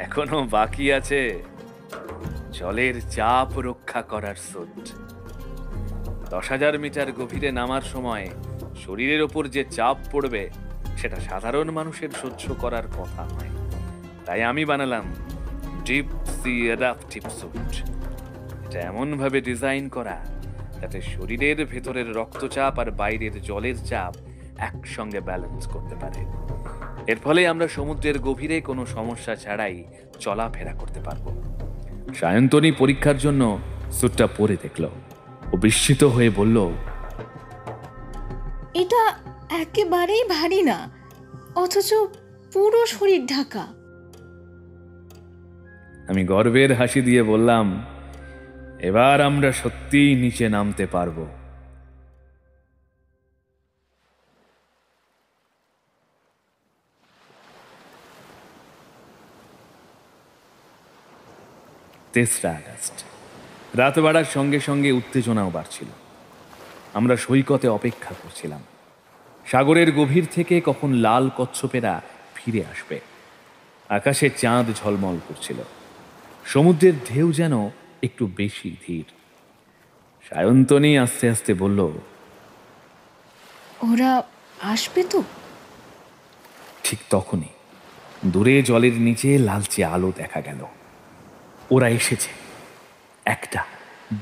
C: এখনো বাকি আছে জলের চাপ রক্ষা করার স্যুট। 10,000 মিটার গভীরে নামার সময় শরীরের ওপর যে চাপ পড়বে সেটা সাধারণ মানুষের সহ্য করার কথা নয়। তাই আমি বানালাম ডিপ সি অ্যাডাপটিভ স্যুট। এটা এমনভাবে ডিজাইন করা যাতে শরীরের ভেতরের রক্তচাপ আর বাইরের জলের চাপ একসঙ্গে ব্যালেন্স করতে পারে। এর ফলে আমরা সমুদ্রের গভীরে কোনো সমস্যা ছাড়াই চলাফেরা করতে পারবো। সায়ন্তনী পরীক্ষার জন্য স্যুটটা পরে দেখল, ও বিস্মিত হয়ে বলল,
D: এটা একেবারেই ভারী না, অথচ পুরো শরীর ঢাকা।
C: আমি গর্বের হাসি দিয়ে বললাম, এবার আমরা সত্যিই নিচে নামতে পারবো। তেসরা আগস্ট। রাত বাড়ার সঙ্গে সঙ্গে উত্তেজনাও বাড়ছিল। আমরা সৈকতে অপেক্ষা করছিলাম, সাগরের গভীর থেকে কখন লাল কচ্ছপেরা ফিরে আসবে। আকাশে চাঁদ ঝলমল করছিল, সমুদ্রের ঢেউ যেন একটু বেশি ধীর। সায়ন্তনী আস্তে আস্তে বলল,
D: ওরা আসবে তো?
C: ঠিক তখনই দূরে জলের নিচে লালচে আলো দেখা গেল। ওরা এসেছে, একটা,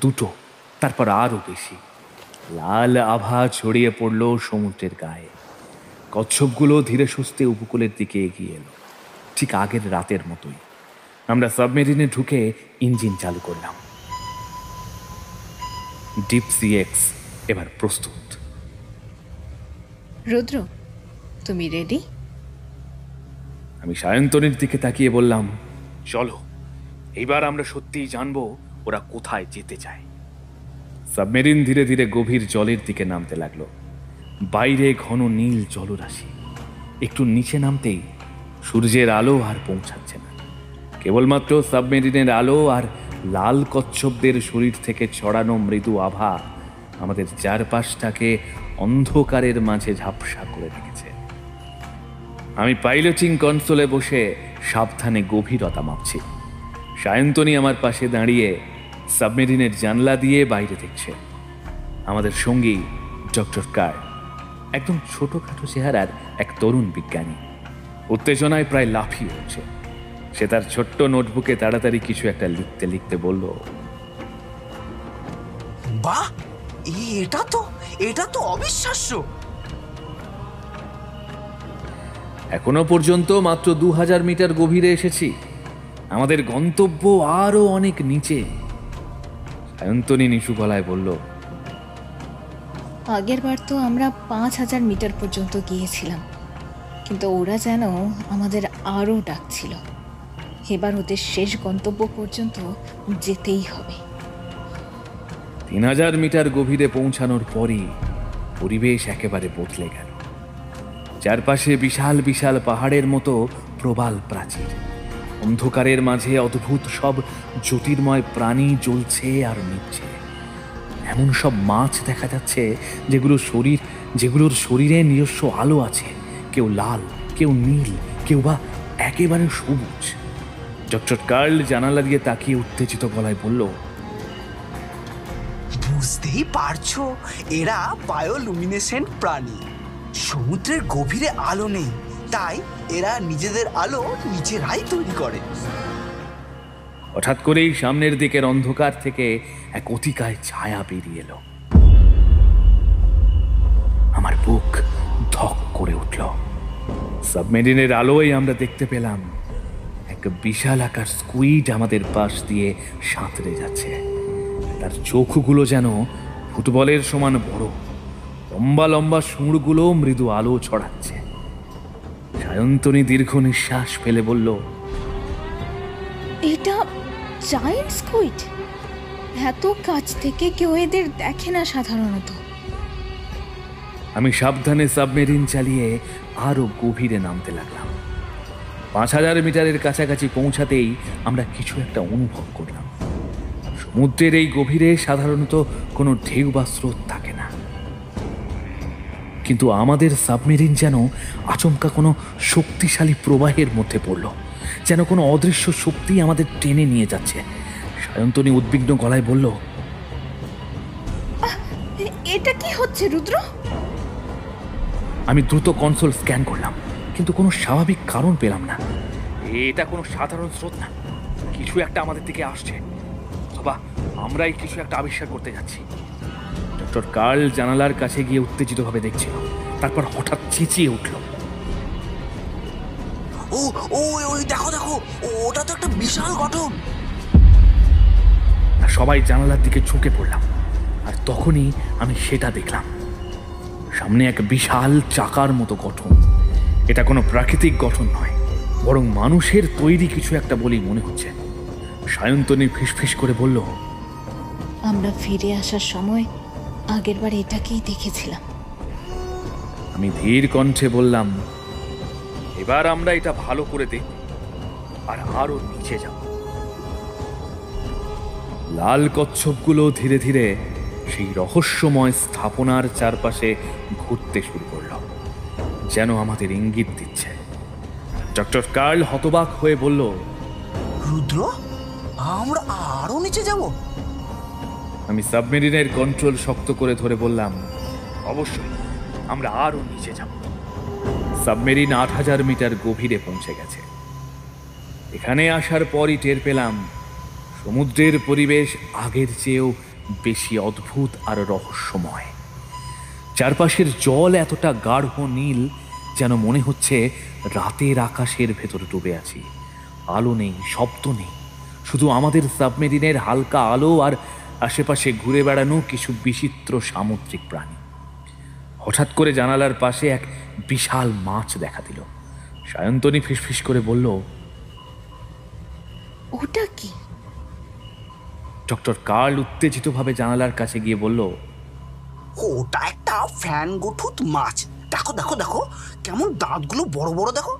C: দুটো, তারপর আরো বেশি। লাল আভা ছড়িয়ে পড়ল সমুদ্রের গায়ে। কচ্ছপগুলো ধীরে সুস্থে উপকূলের দিকে এগিয়ে এলো, ঠিক আগের রাতের মতোই। আমরা সাবমেরিনে ঢুকে ইঞ্জিন চালু করলাম। ডিপ সি এক্স এবার প্রস্তুত।
D: রুদ্র, তুমি রেডি?
C: আমি সায়ন্তনীর দিকে তাকিয়ে বললাম, চলো, এবার আমরা সত্যিই জানবো ওরা কোথায় যেতে চায়। সাবমেরিন ধীরে ধীরে গভীর জলের দিকে নামতে লাগলো। বাইরে ঘন নীল জলরাশি। একটু নিচে নামতেই সূর্যের আলো আর পৌঁছাচ্ছে না, কেবলমাত্র সাবমেরিনের আলো আর লাল কচ্ছপদের শরীর থেকে ছড়ানো মৃদু আভা আমাদের চারপাশটাকে অন্ধকারের মাঝে ঝাপসা করে রেখেছে। আমি পাইলটিং কনসোলে বসে সাবধানে গভীরতা মাপছি। সায়ন্তনী আমার পাশে দাঁড়িয়ে সাবমেরিনের জানলা দিয়ে বাইরে দেখছে। আমাদের সঙ্গী ডক্টর কার, একদম ছোটখাটো চেহারার এক তরুণ বিজ্ঞানী, উত্তেজনায় প্রায় লাফিয়ে উঠছে। সে তার ছোট্ট নোটবুকে তাড়াতাড়ি কিছু একটা লিখতে লিখতে বলল,
F: বাহ, এটা তো অবিশ্বাস্য।
C: এখনো পর্যন্ত মাত্র 2000 মিটার গভীরে এসেছি, আমাদের গন্তব্য আরো অনেক নিচে। সায়ন্তনী নিচু গলায় বলল,
D: আগের বার তো আমরা 5000 মিটার পর্যন্ত গিয়েছিলাম, কিন্তু ওরা যেন আমাদের আরও ডাকছিল। এবার ওদের শেষ গন্তব্য পর্যন্ত যেতেই হবে।
C: 3000 মিটার গভীরে পৌঁছানোর পরই পরিবেশ একেবারে বদলে গেল। চারপাশে বিশাল বিশাল পাহাড়ের মতো প্রবাল প্রাচীর, অন্ধকারের মাঝে অদ্ভুত সব জ্যোতির্ময় প্রাণী জ্বলছে আর নিচ্ছে। এমন সব মাছ দেখা যাচ্ছে যেগুলোর শরীরে নিজস্ব আলো আছে, কেউ লাল, কেউ নীল, কেউ বা একেবারে সবুজ। ডক্টর কার্ল জানালা দিয়ে তাকিয়ে উত্তেজিত গলায় বলল,
F: বুঝতেই পারছো, এরা বায়োলুমিনেসেন্ট প্রাণী। সমুদ্রের গভীরে আলো নেই, তাই এরা নিজেদের আলো নিজেরাই তৈরি করে।
C: হঠাৎ করেই সামনের দিকের অন্ধকার থেকে এক অতিকায় ছায়া বেরিয়ে এলো। আমার বুক ধক করে উঠল। সাবমেরিনের আলোয় আমরা দেখতে পেলাম এক বিশাল আকার স্কুইড আমাদের পাশ দিয়ে সাঁতরে যাচ্ছে। তার চোখগুলো যেন ফুটবলের সমান বড়, লম্বা লম্বা সুঁড়গুলো মৃদু আলো ছড়াচ্ছে। সায়ন্তনী দীর্ঘ নিঃশ্বাস ফেলে বলল,
D: এটা জায়ান্ট স্কুইড। এত কাছ থেকে কেউ এদের দেখে না সাধারণত।
C: আমি সাবধানে সাবমেরিন চালিয়ে আরো গভীরে নামতে লাগলাম। 5000 মিটারের কাছাকাছি পৌঁছাতেই আমরা কিছু একটা অনুভব করলাম। সমুদ্রের এই গভীরে সাধারণত কোনো ঢেউ বা স্রোত থাকে না, কিন্তু আমাদের সাবমেরিন যেন আচমকা কোনো শক্তিশালী প্রবাহের মধ্যে পড়ল, যেন কোনো অদৃশ্য শক্তি আমাদের টেনে নিয়ে যাচ্ছে। সায়ন্তনী উদ্বিগ্ন গলায় বলল,
D: এটা কি হচ্ছে রুদ্র?
C: আমি দ্রুত কনসোল স্ক্যান করলাম, কিন্তু কোনো স্বাভাবিক কারণ পেলাম না। এটা কোনো সাধারণ স্রোত না, কিছু একটা আমাদের দিকে আসছে, অথবা আমরাই কিছু একটা আবিষ্কার করতে যাচ্ছি। ডক্টর কার্ল জানালার কাছে গিয়ে উত্তেজিতভাবে দেখছিল, তারপর হঠাৎ চেঁচিয়ে উঠল,
F: ও ও ওই দেখো দেখো, ওটা তো একটা বিশাল গঠন।
C: সবাই জানালার দিকে ঝুঁকে পড়লাম, আর তখনই আমি সেটা দেখলাম। সামনে এক বিশাল চাকার মতো গঠন। এটা কোনো প্রাকৃতিক গঠন নয়, বরং মানুষের তৈরি কিছু একটা বলেই মনে হচ্ছে। সায়ন্তনী ফিসফিস করে বলল,
D: আমরা ফিরে আসার সময় আগেরবার এটাকেই দেখেছিলাম।
C: আমি ধীর কণ্ঠে বললাম, এবার আমরা এটা ভালো করে দেখব আর আরো নিচে যাব। লাল কচ্ছপগুলো ধীরে ধীরে সেই রহস্যময় স্থাপনার চারপাশে ঘুরতে শুরু করল, যেন আমাদের ইঙ্গিত দিচ্ছে। ডক্টর কার্ল হতবাক হয়ে বলল,
F: রুদ্র, আমরা আরো নিচে যাব?
C: আমি সাবমেরিনের কন্ট্রোল শক্ত করে ধরে বললাম, অবশ্যই, আমরা আরো নিচে যাব। সাবমেরিন 8000 মিটার গভীরে পৌঁছে গেছে। এখানে আসার পরই টের পেলাম সমুদ্রের পরিবেশ আগের চেয়েও বেশি অদ্ভুত আর রহস্যময়। চারপাশের জল এতটা গাঢ় নীল, যেন মনে হচ্ছে রাতের আকাশের ভেতর ডুবে আছি। আলো নেই, শব্দ নেই, শুধু আমাদের সাবমেরিনের হালকা আলো আর আশেপাশে ঘুরে বেড়ানো কিছু বিচিত্র সামুদ্রিক প্রাণী। হঠাৎ করে জানালার পাশে এক বিশাল মাছ দেখা দিল। সায়ন্তনী ফিসফিস করে বলল,
D: ওটা কি?
C: ডক্টর কার্ল উত্তেজিতভাবে জানালার কাছে গিয়ে বলল,
F: ওটা একটা ফ্যান গঠুত মাছ। দেখো দেখো দেখো, কেমন দাঁতগুলো বড় বড় দেখো।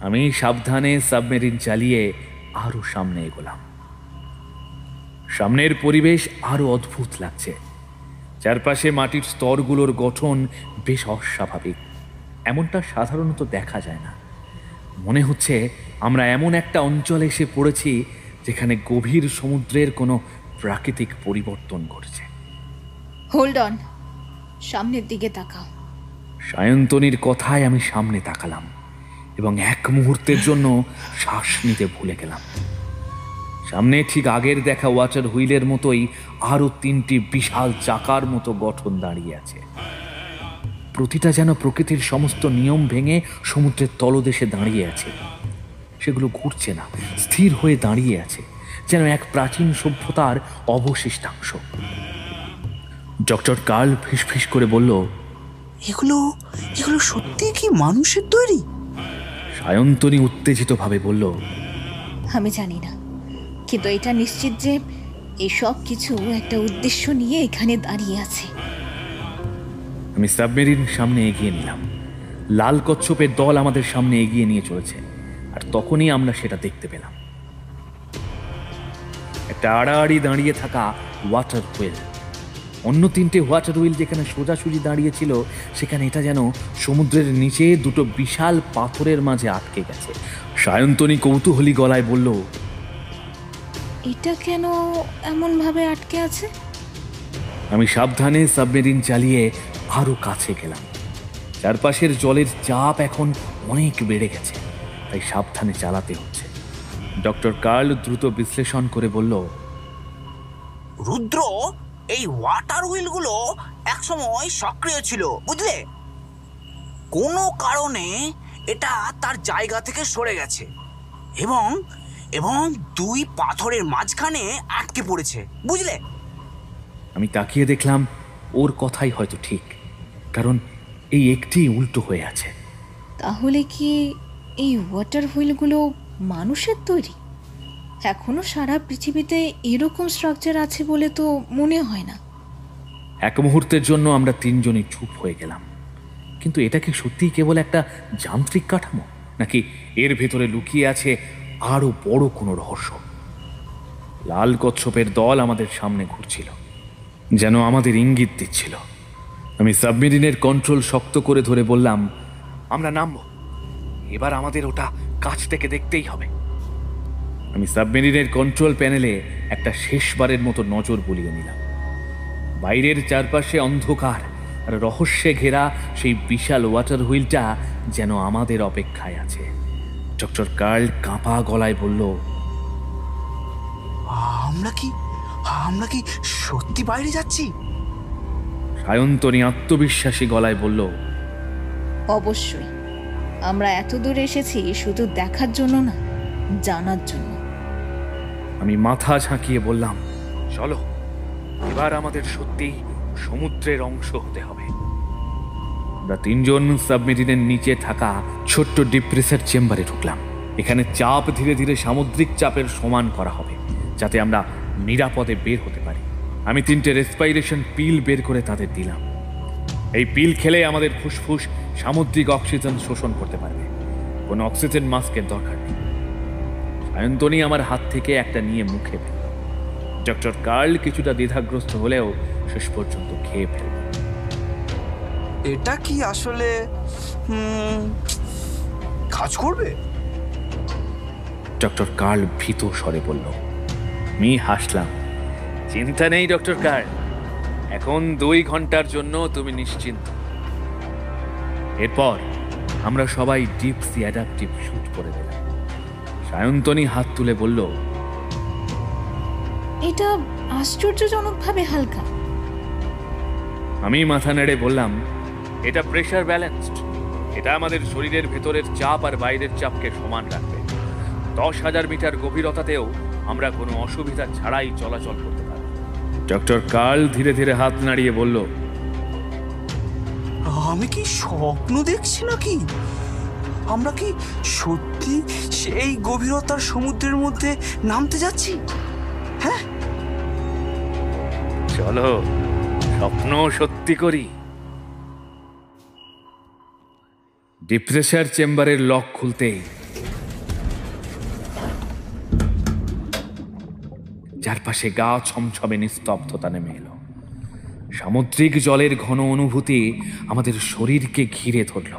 C: আমি সাবধানে সাবমেরিন চালিয়ে আরো সামনে এগোলাম। সামনের পরিবেশ আরো অদ্ভুত লাগছে। চারপাশে মাটির স্তরগুলোর গঠন বেশ অস্বাভাবিক, এমনটা সাধারণত দেখা যায় না। মনে হচ্ছে আমরা এমন একটা অঞ্চলে এসে পড়েছি যেখানে গভীর সমুদ্রের কোনো প্রাকৃতিক পরিবর্তন ঘটছে।
D: হোল্ড অন, সামনের দিকে তাকাও।
C: সায়ন্তনীর কথায় আমি সামনে তাকালাম এবং এক মুহূর্তের জন্য শ্বাস নিতে ভুলে গেলাম। সামনে ঠিক আগের দেখা ওয়াটার হুইলের মতোই আরো 3টি বিশাল চাকার মতো গঠন দাঁড়িয়ে আছে। প্রতিটা যেন প্রকৃতির সমস্ত নিয়ম ভেঙে সমুদ্রের তলদেশে দাঁড়িয়ে আছে। সেগুলো ঘুরছে না, স্থির হয়ে দাঁড়িয়ে আছে, যেন এক প্রাচীন সভ্যতার অবশিষ্টাংশ। ডক্টর কার্ল ফিসফিস করে বলল,
F: এগুলো এগুলো সত্যি কি মানুষের তৈরি?
C: সায়ন্তনী উত্তেজিতভাবে বলল,
D: আমি জানি না, কিন্তু এটা নিশ্চিত যে এসব কিছু একটা উদ্দেশ্য নিয়ে এখানে দাঁড়িয়ে আছে।
C: আমি সাবমেরিন সামনে এগিয়ে নিলাম। লাল কচ্ছপের দল আমাদের সামনে এগিয়ে নিয়ে চলেছে, আর তখনই আমরা সেটা দেখতে পেলাম। একটা আড়াআড়ি দাঁড়িয়ে থাকা ওয়াটার হুইল, অন্য তিনটে ওয়াটার হুইল যেখানে সোজাসুজি দাঁড়িয়েছিল, সেখানে এটা যেন সমুদ্রের নিচে দুটো বিশাল পাথরের মাঝে আটকে গেছে। সায়ন্তনী কৌতূহলী গলায় বলল,
D: এটা কেন এমনভাবে আটকে আছে?
C: আমি সাবধানে সাবমেরিন চালিয়ে আরো কাছে গেলাম। চারপাশের জলের চাপ এখন অনেক বেড়ে গেছে, তাই সাবধানে চালাতে হচ্ছে। ডক্টর কার্ল দ্রুত বিশ্লেষণ করে বলল,
F: রুদ্র, এই ওয়াটার হুইলগুলো একসময় সক্রিয় ছিল, বুঝলে? কোনো কারণে এটা তার জায়গা থেকে সরে গেছে এবং এবং দুই পাথরের মাঝখানে আটকে পড়েছে, বুঝলে?
C: আমি তাকিয়ে দেখলাম ওর কথাই হয়তো ঠিক, কারণ এই একটি উল্টো হয়ে আছে।
D: তাহলে কি এই ওয়াটার হুইলগুলো মানুষের তৈরি? এখনো সারা পৃথিবীতে এরকম স্ট্রাকচার আছে বলে তো মনে হয় না।
C: এক মুহূর্তের জন্য আমরা তিনজনই চুপ হয়ে গেলাম। কিন্তু এটা কি সত্যিই কেবল একটা যান্ত্রিক কাঠামো, নাকি এর ভেতরে লুকিয়ে আছে আরো বড় কোনো রহস্য? লাল কচ্ছপের দল আমাদের সামনে ঘুরছিল, যেন আমাদের ইঙ্গিত দিচ্ছিল। আমি সাবমেরিনের কন্ট্রোল শক্ত করে ধরে বললাম, আমরা নামবো, এবার আমাদের ওটা কাছ থেকে দেখতেই হবে। আমি সাবমেরিনের কন্ট্রোল প্যানেলে একটা শেষবারের মতো নজর বুলিয়ে নিলাম। বাইরের চারপাশে অন্ধকার আর রহস্যে ঘেরা সেই বিশাল ওয়াটার হুইলটা যেন আমাদের অপেক্ষায় আছে। ডক্টর কার্ল কাঁপা গলায় বলল,
F: আমরা কি সত্যি বাইরে যাচ্ছি?
C: সায়ন্তনী আত্মবিশ্বাসী গলায় বলল,
D: অবশ্যই। আমরা এত দূর এসেছি শুধু দেখার জন্য না, জানার জন্য।
C: আমি মাথা ঝাঁকিয়ে বললাম, চলো, এবার আমাদের সত্যি সমুদ্রের অংশ হতে হবে। আমরা তিনজন সাবমেরিনের নিচে থাকা ছোট্ট ডিপ্রেসার চেম্বারে ঢুকলাম। এখানে চাপ ধীরে ধীরে সামুদ্রিক চাপের সমান করা হবে, যাতে আমরা নিরাপদে বের হতে পারি। আমি 3টে রেসপাইরেশন পিল বের করে তাদের দিলাম। এই পিল খেলে আমাদের ফুসফুস সামুদ্রিক অক্সিজেন শোষণ করতে পারবে, কোনো অক্সিজেন মাস্কের দরকার নেই। সায়ন্তনী আমার হাত থেকে একটা নিয়ে মুখে ফেলল। ডক্টর কার্ল কিছুটা দ্বিধাগ্রস্ত হলেও শেষ পর্যন্ত খেয়ে ফেলল।
F: এটা কি আসলে কাজ করবে?
C: ডক্টর কার্ল ভীত স্বরে বলল। আমি হাসলাম, চিন্তা নেই ডক্টর কার্ল, এখন 2 ঘন্টার জন্য তুমি নিশ্চিন্ত। এরপর আমরা সবাই ডিপ সি অ্যাডাপটিভ স্যুট পরে দিলাম। সায়ন্তনী হাত তুলে বলল,
D: এটা আশ্চর্যজনকভাবে হালকা।
C: আমি মাথা নেড়ে বললাম, এটা প্রেসার ব্যালেন্সড। এটা আমাদের শরীরের ভেতরের চাপ আর বাইরের চাপকে সমান রাখবে। 10,000 মিটার গভীরতাতেও আমরা কোনো অসুবিধা ছাড়াই চলাচল করতে পারব। ডক্টর কার্ল ধীরে ধীরে হাত নাড়িয়ে বলল,
F: আমি কি স্বপ্ন দেখছি নাকি? আমরা কি সত্যি সেই গভীরতার সমুদ্রের মধ্যে নামতে যাচ্ছি? হ্যাঁ,
C: চলো স্বপ্ন সত্যি করি। ডিপ্রেসার চেম্বারের লক খুলতেই চারপাশে গা ছমছমে নিস্তব্ধতা নেমে এলো। সামুদ্রিক জলের ঘন অনুভূতি আমাদের শরীরকে ঘিরে ধরল,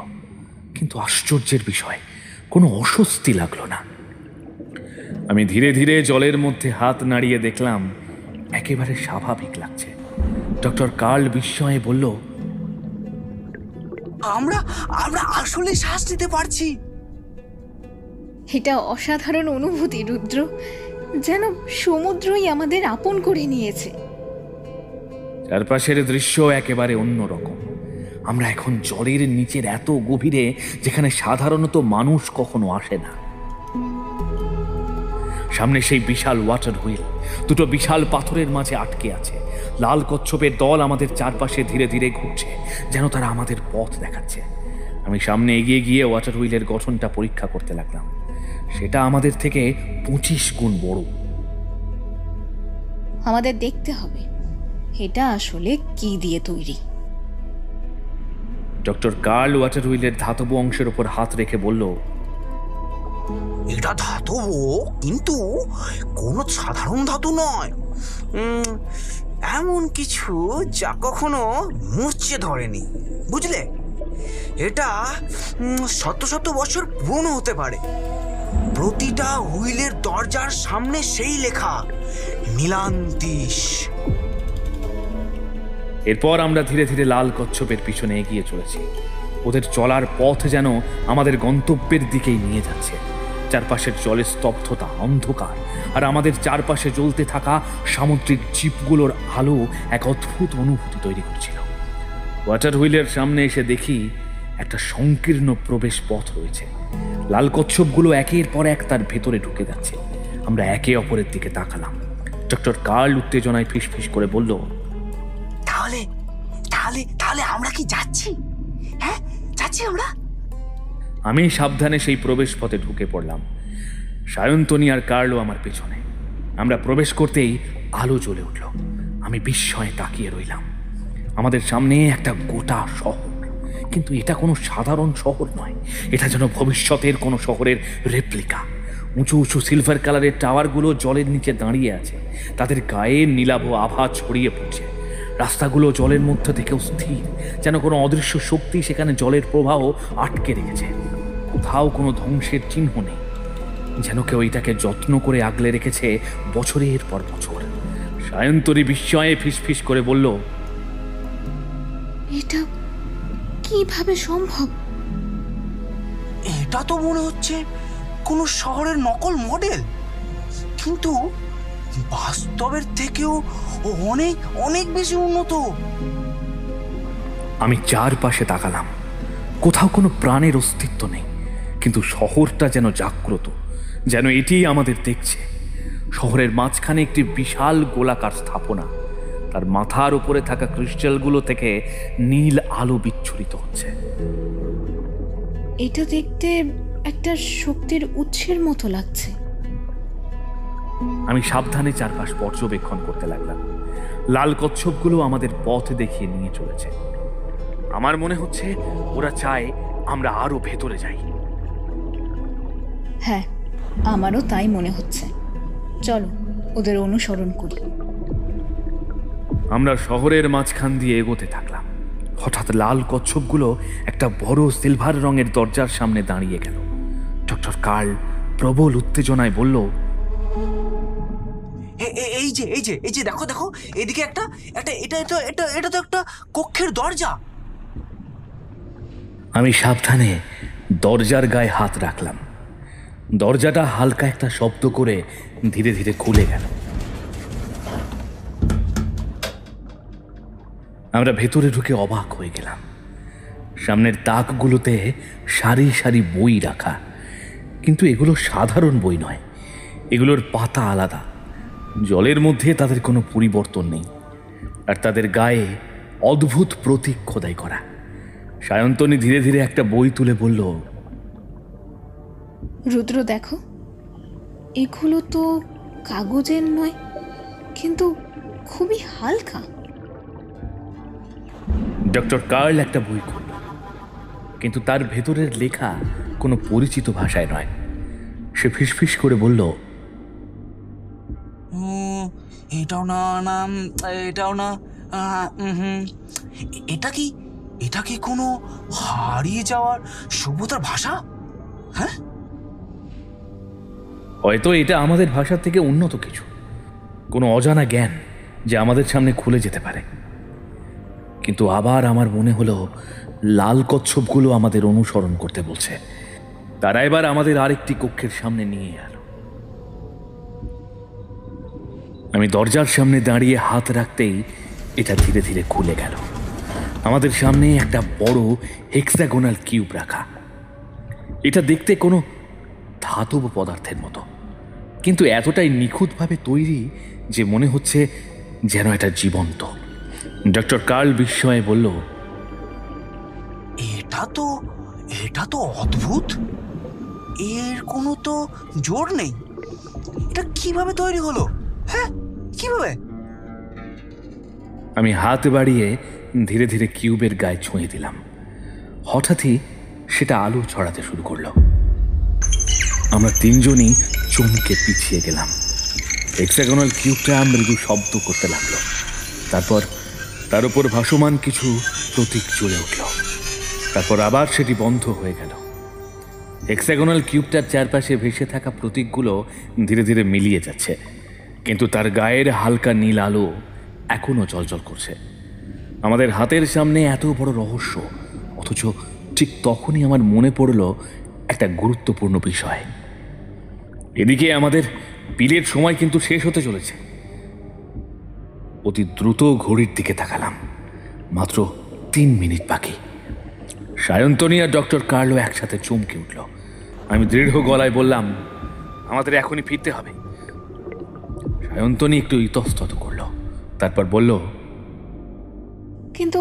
C: কিন্তু আশ্চর্যের বিষয়, কোনো অস্বস্তি লাগলো না। আমি ধীরে ধীরে জলের মধ্যে হাত নাড়িয়ে দেখলাম একেবারে স্বাভাবিক লাগছে। ডক্টর কার্ল বিস্ময়ে বলল,
F: আমরা আসলে শ্বাস নিতে পারছি।
D: এটা অসাধারণ অনুভূতি রুদ্র, যেন সমুদ্রই আমাদের আপন করে নিয়েছে।
C: চারপাশের দৃশ্য একেবারে অন্যরকম। আমরা এখন জলের নিচের এত গভীরে, যেখানে সাধারণত মানুষ কখনো আসে না। সামনে সেই বিশাল ওয়াটার হুইল 2টো বিশাল পাথরের মাঝে আটকে আছে। লাল কচ্ছপের দল আমাদের চারপাশে ধীরে ধীরে ঘুরছে, যেন তারা আমাদের পথ দেখাচ্ছে। আমি সামনে এগিয়ে গিয়ে ওয়াটার হুইলের গঠনটা পরীক্ষা করতে লাগলাম। সেটা আমাদের থেকে 25 গুণ বড়।
D: আমাদের দেখতে হবে এটা আসলে কি দিয়ে তৈরি।
C: ডক্টর কার্ল ওয়াটার হুইলের ধাতব অংশের উপর হাত রেখে বলল,
F: এটা ধাতব, কিন্তু কোনো সাধারণ ধাতু নয়। এমন কিছু যা কখনো মুচড়ে ধরেনি, বুঝলে? এটা শত শত বছর পুরনো হতে পারে। প্রতিটা হুইলের দরজার সামনে সেই লেখা নীলান্তিশ।
C: এরপর আমরা ধীরে ধীরে লাল কচ্ছপের পিছনে এগিয়ে চলেছি। ওদের চলার পথ যেন আমাদের গন্তব্যের দিকেই নিয়ে যাচ্ছে। চারপাশের জলের স্তব্ধতা, অন্ধকার, আর আমাদের চারপাশে জ্বলতে থাকা সামুদ্রিক জীবগুলোর আলো এক অদ্ভুত অনুভূতি তৈরি করছিল। ওয়াটার হুইলের সামনে এসে দেখি একটা সংকীর্ণ প্রবেশ পথ রয়েছে। লাল কচ্ছপগুলো একের পর এক তার ভেতরে ঢুকে যাচ্ছে। আমরা একে অপরের দিকে তাকালাম। ডক্টর কার্ল উত্তেজনায় ফিসফিস করে বলল,
F: তাহলে তাহলে তাহলে আমরা কি যাচ্ছি? হ্যাঁ, যাচ্ছি আমরা।
C: আমি সাবধানে সেই প্রবেশ পথে ঢুকে পড়লাম। সায়ন্তনী আর কার্লও আমার পেছনে। আমরা প্রবেশ করতেই আলো জ্বলে উঠল। আমি বিস্ময়ে তাকিয়ে রইলাম। আমাদের সামনে একটা গোটা শহর, কিন্তু এটা কোনো সাধারণ শহর নয়। এটা যেন ভবিষ্যতের কোনো শহরের রেপ্লিকা। উঁচু উঁচু সিলভার কালারের টাওয়ারগুলো জলের নিচে দাঁড়িয়ে আছে, তাদের গায়ে নীলাভ আভা ছড়িয়ে পড়ছে। রাস্তাগুলো জলের মধ্যে থেকেও স্থির, যেন কোনো অদৃশ্য শক্তি সেখানে জলের প্রবাহ আটকে রেখেছে। কোথাও কোনো ধ্বংসের চিহ্ন নেই, যেন কেউ এটাকে যত্ন করে আগলে রেখেছে বছরের পর বছর। সায়ন্তরী বিস্ময়ে ফিসফিস করে বলল,
D: এটা কিভাবে সম্ভব?
F: এটা তো মনে হচ্ছে কোনো শহরের নকল মডেল, কিন্তু বাস্তবের থেকেও অনেক অনেক বেশি উন্নত।
C: আমি চারপাশে তাকালাম। কোথাও কোনো প্রাণের অস্তিত্ব নেই, কিন্তু শহরটা যেন জাগ্রত, যেন এটিই আমাদের দেখছে। শহরের মাঝখানে একটি বিশাল গোলাকার স্থাপনা, তার মাথার উপরে থাকা ক্রিস্টালগুলো থেকে নীল আলো বিচ্ছুরিত হচ্ছে।
D: এটা দেখতে একটা শক্তির উৎসের মতো লাগছে।
C: আমি সাবধানে চারপাশ পর্যবেক্ষণ করতে লাগলাম। লাল কচ্ছপগুলো আমাদের পথ দেখিয়ে নিয়ে চলেছে। আমার মনে হচ্ছে ওরা চায় আমরা আরো ভেতরে যাই।
D: হ্যাঁ, আমারও তাই মনে হচ্ছে। চলো ওদের অনুসরণ করি।
C: আমরা শহরের মাঝখান দিয়ে এগোতে থাকলাম। হঠাৎ লাল কচ্ছপগুলো একটা বড় সিলভার রঙের দরজার সামনে দাঁড়িয়ে গেল। ডক্টর কার্ল প্রবল উত্তেজনায় বলল,
F: এই যে এই যে এই যে দেখো দেখো, এদিকে একটা একটা এটা তো এটা এটা তো একটা কক্ষের দরজা।
C: আমি সাবধানে দরজার গায়ে হাত রাখলাম। দরজাটা হালকা একটা শব্দ করে ধীরে ধীরে খুলে গেল। আমরা ভেতরে ঢুকে অবাক হয়ে গেলাম। সামনের তাকগুলোতে সারি সারি বই রাখা, কিন্তু এগুলো সাধারণ বই নয়, এগুলোর পাতা আলাদা। জলের মধ্যে তাদের কোনো পরিবর্তন নেই, আর তাদের গায়ে অদ্ভুত প্রতীক খোদাই করা। সায়ন্তনী ধীরে ধীরে একটা বই তুলে বলল,
D: রুদ্র দেখো, এগুলো তো কাগজের নয়, কিন্তু খুবই হালকা।
C: ডক্টর কার্ল একটা বই খুলল, কিন্তু তার ভেতরের লেখা কোনো পরিচিত ভাষায় নয়। সে ফিসফিস করে বলল,
F: এটাও না, না এটাও না, এটা কি কোনো হারিয়ে যাওয়ার সভ্যতার ভাষা? হ্যাঁ,
C: হয়তো এটা আমাদের ভাষার থেকে উন্নত কিছু, কোনো অজানা জ্ঞান যে আমাদের সামনে খুলে যেতে পারে। কিন্তু আবার আমার মনে হলো লাল কচ্ছপগুলো আমাদের অনুসরণ করতে বলছে। তারা এবার আমাদের আরেকটি কক্ষের সামনে নিয়ে এল। আমি দরজার সামনে দাঁড়িয়ে হাত রাখতেই এটা ধীরে ধীরে খুলে গেল। আমাদের সামনে একটা বড় হেক্সাগোনাল কিউব রাখা। এটা দেখতে কোনো ধাতব পদার্থের মতো, কিন্তু এতটাই নিখুঁতভাবে তৈরি যে মনে হচ্ছে যেন এটা জীবন্ত। ডক্টর কার্ল বিস্ময়ে বলল,
F: এটা তো অদ্ভুত। এর কোনো তো জোর নেই। এটা কিভাবে তৈরি হলো? হ্যাঁ, কিভাবে?
C: আমি হাত বাড়িয়ে ধীরে ধীরে কিউবের গায়ে ছুঁয়ে দিলাম। হঠাৎই সেটা আলো ছড়াতে শুরু করলো। আমরা তিনজনই চমকে পিছিয়ে গেলাম। হেক্সাগোনাল কিউবটা মৃদু শব্দ করতে লাগলো। তারপর তার উপর ভাসমান কিছু প্রতীক জ্বলে উঠল, তারপর আবার সেটি বন্ধ হয়ে গেল। হেক্সাগোনাল কিউবটার চারপাশে ভেসে থাকা প্রতীকগুলো ধীরে ধীরে মিলিয়ে যাচ্ছে, কিন্তু তার গায়ের হালকা নীল আলো এখনো জ্বলজ্বল করছে। আমাদের হাতের সামনে এত বড় রহস্য, অথচ ঠিক তখনই আমার মনে পড়ল একটা গুরুত্বপূর্ণ বিষয়। এদিকে আমাদের পিলের সময় কিন্তু শেষ হতে চলেছে। অতি দ্রুত ঘড়ির দিকে তাকালাম, মাত্র 3 মিনিট বাকি। সায়ন্তনী আর ডক্টর কার্লো একসাথে চমকে উঠল। আমি দৃঢ় গলায় বললাম, আমাদের এখনই ফিরতে হবে। সায়ন্তনী একটু ইতস্তত করল, তারপর বলল,
D: কিন্তু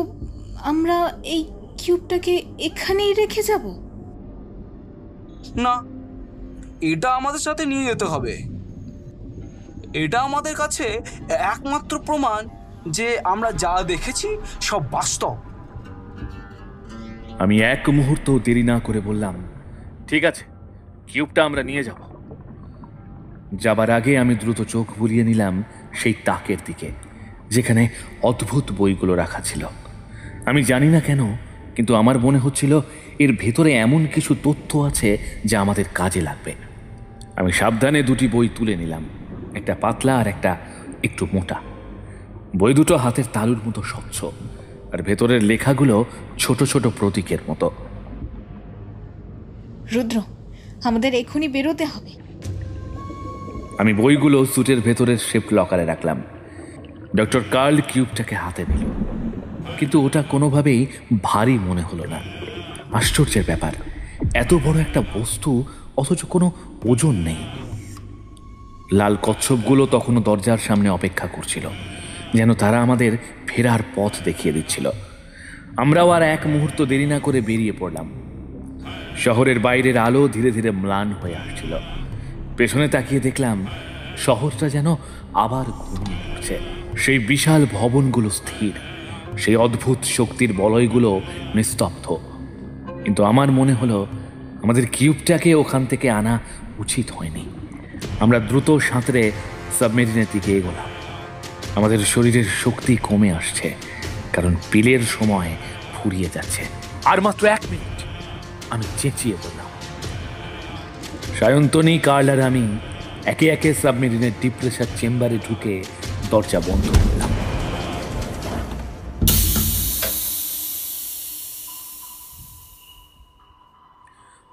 D: আমরা এই কিউবটাকে এখানেই রেখে যাব?
F: না, এটা আমাদের সাথে নিয়ে যেতে হবে। এটা আমাদের কাছে একমাত্র প্রমাণ যে আমরা যা দেখেছি সব বাস্তব।
C: আমি এক মুহূর্ত দেরি না করে বললাম, ঠিক আছে, কিউবটা আমরা নিয়ে যাব। যাবার আগে আমি দ্রুত চোখ বুলিয়ে নিলাম সেই তাকের দিকে, যেখানে অদ্ভুত বইগুলো রাখা ছিল। আমি জানি না কেন, কিন্তু আমার মনে হচ্ছিল এর ভেতরে এমন কিছু তথ্য আছে যা আমাদের কাজে লাগবে। আমি সাবধানে 2টি বই তুলে নিলাম, একটা পাতলা আর একটা একটু মোটা। বই দুটো হাতের তালুর মতো স্বচ্ছ, আর ভেতরের লেখাগুলো ছোট ছোট প্রতীকের মতো।
D: রুদ্র, আমাদের এখনই বেরোতে হবে।
C: আমি বইগুলো স্যুটের ভেতরের শেপ লকারে রাখলাম। ডক্টর কার্ল কিউবটাকে হাতে নিল, কিন্তু ওটা কোনোভাবেই ভারী মনে হলো না। আশ্চর্যের ব্যাপার, এত বড় একটা বস্তু অথচ কোনো ওজন নেই। লাল কচ্ছপগুলো তখনও দরজার সামনে অপেক্ষা করছিল, যেন তারা আমাদের ফেরার পথ দেখিয়ে দিচ্ছিল। আমরাও আর এক মুহূর্ত দেরি না করে বেরিয়ে পড়লাম। শহরের বাইরের আলো ধীরে ধীরে ম্লান হয়ে আসছিল। পেছনে তাকিয়ে দেখলাম শহরটা যেন আবার ঘুমিয়ে পড়ছে। সেই বিশাল ভবনগুলো স্থির, সেই অদ্ভুত শক্তির বলয়গুলো নিস্তব্ধ। কিন্তু আমার মনে হলো আমাদের কিউবটাকে ওখান থেকে আনা উচিত হয়নি। আমরা দ্রুত সাঁতরে সাবমেরিনের দিকে এগোলাম। আমাদের শরীরের শক্তি কমে আসছে, কারণ পিলের সময় ফুরিয়ে যাচ্ছে। আর মাত্র 1 মিনিট, আমি চেঁচিয়ে বললাম। সায়ন্তনী, কার্ল আর আমি একে একে সাবমেরিনের ডিপ প্রেসার চেম্বারে ঢুকে দরজা বন্ধ করলাম।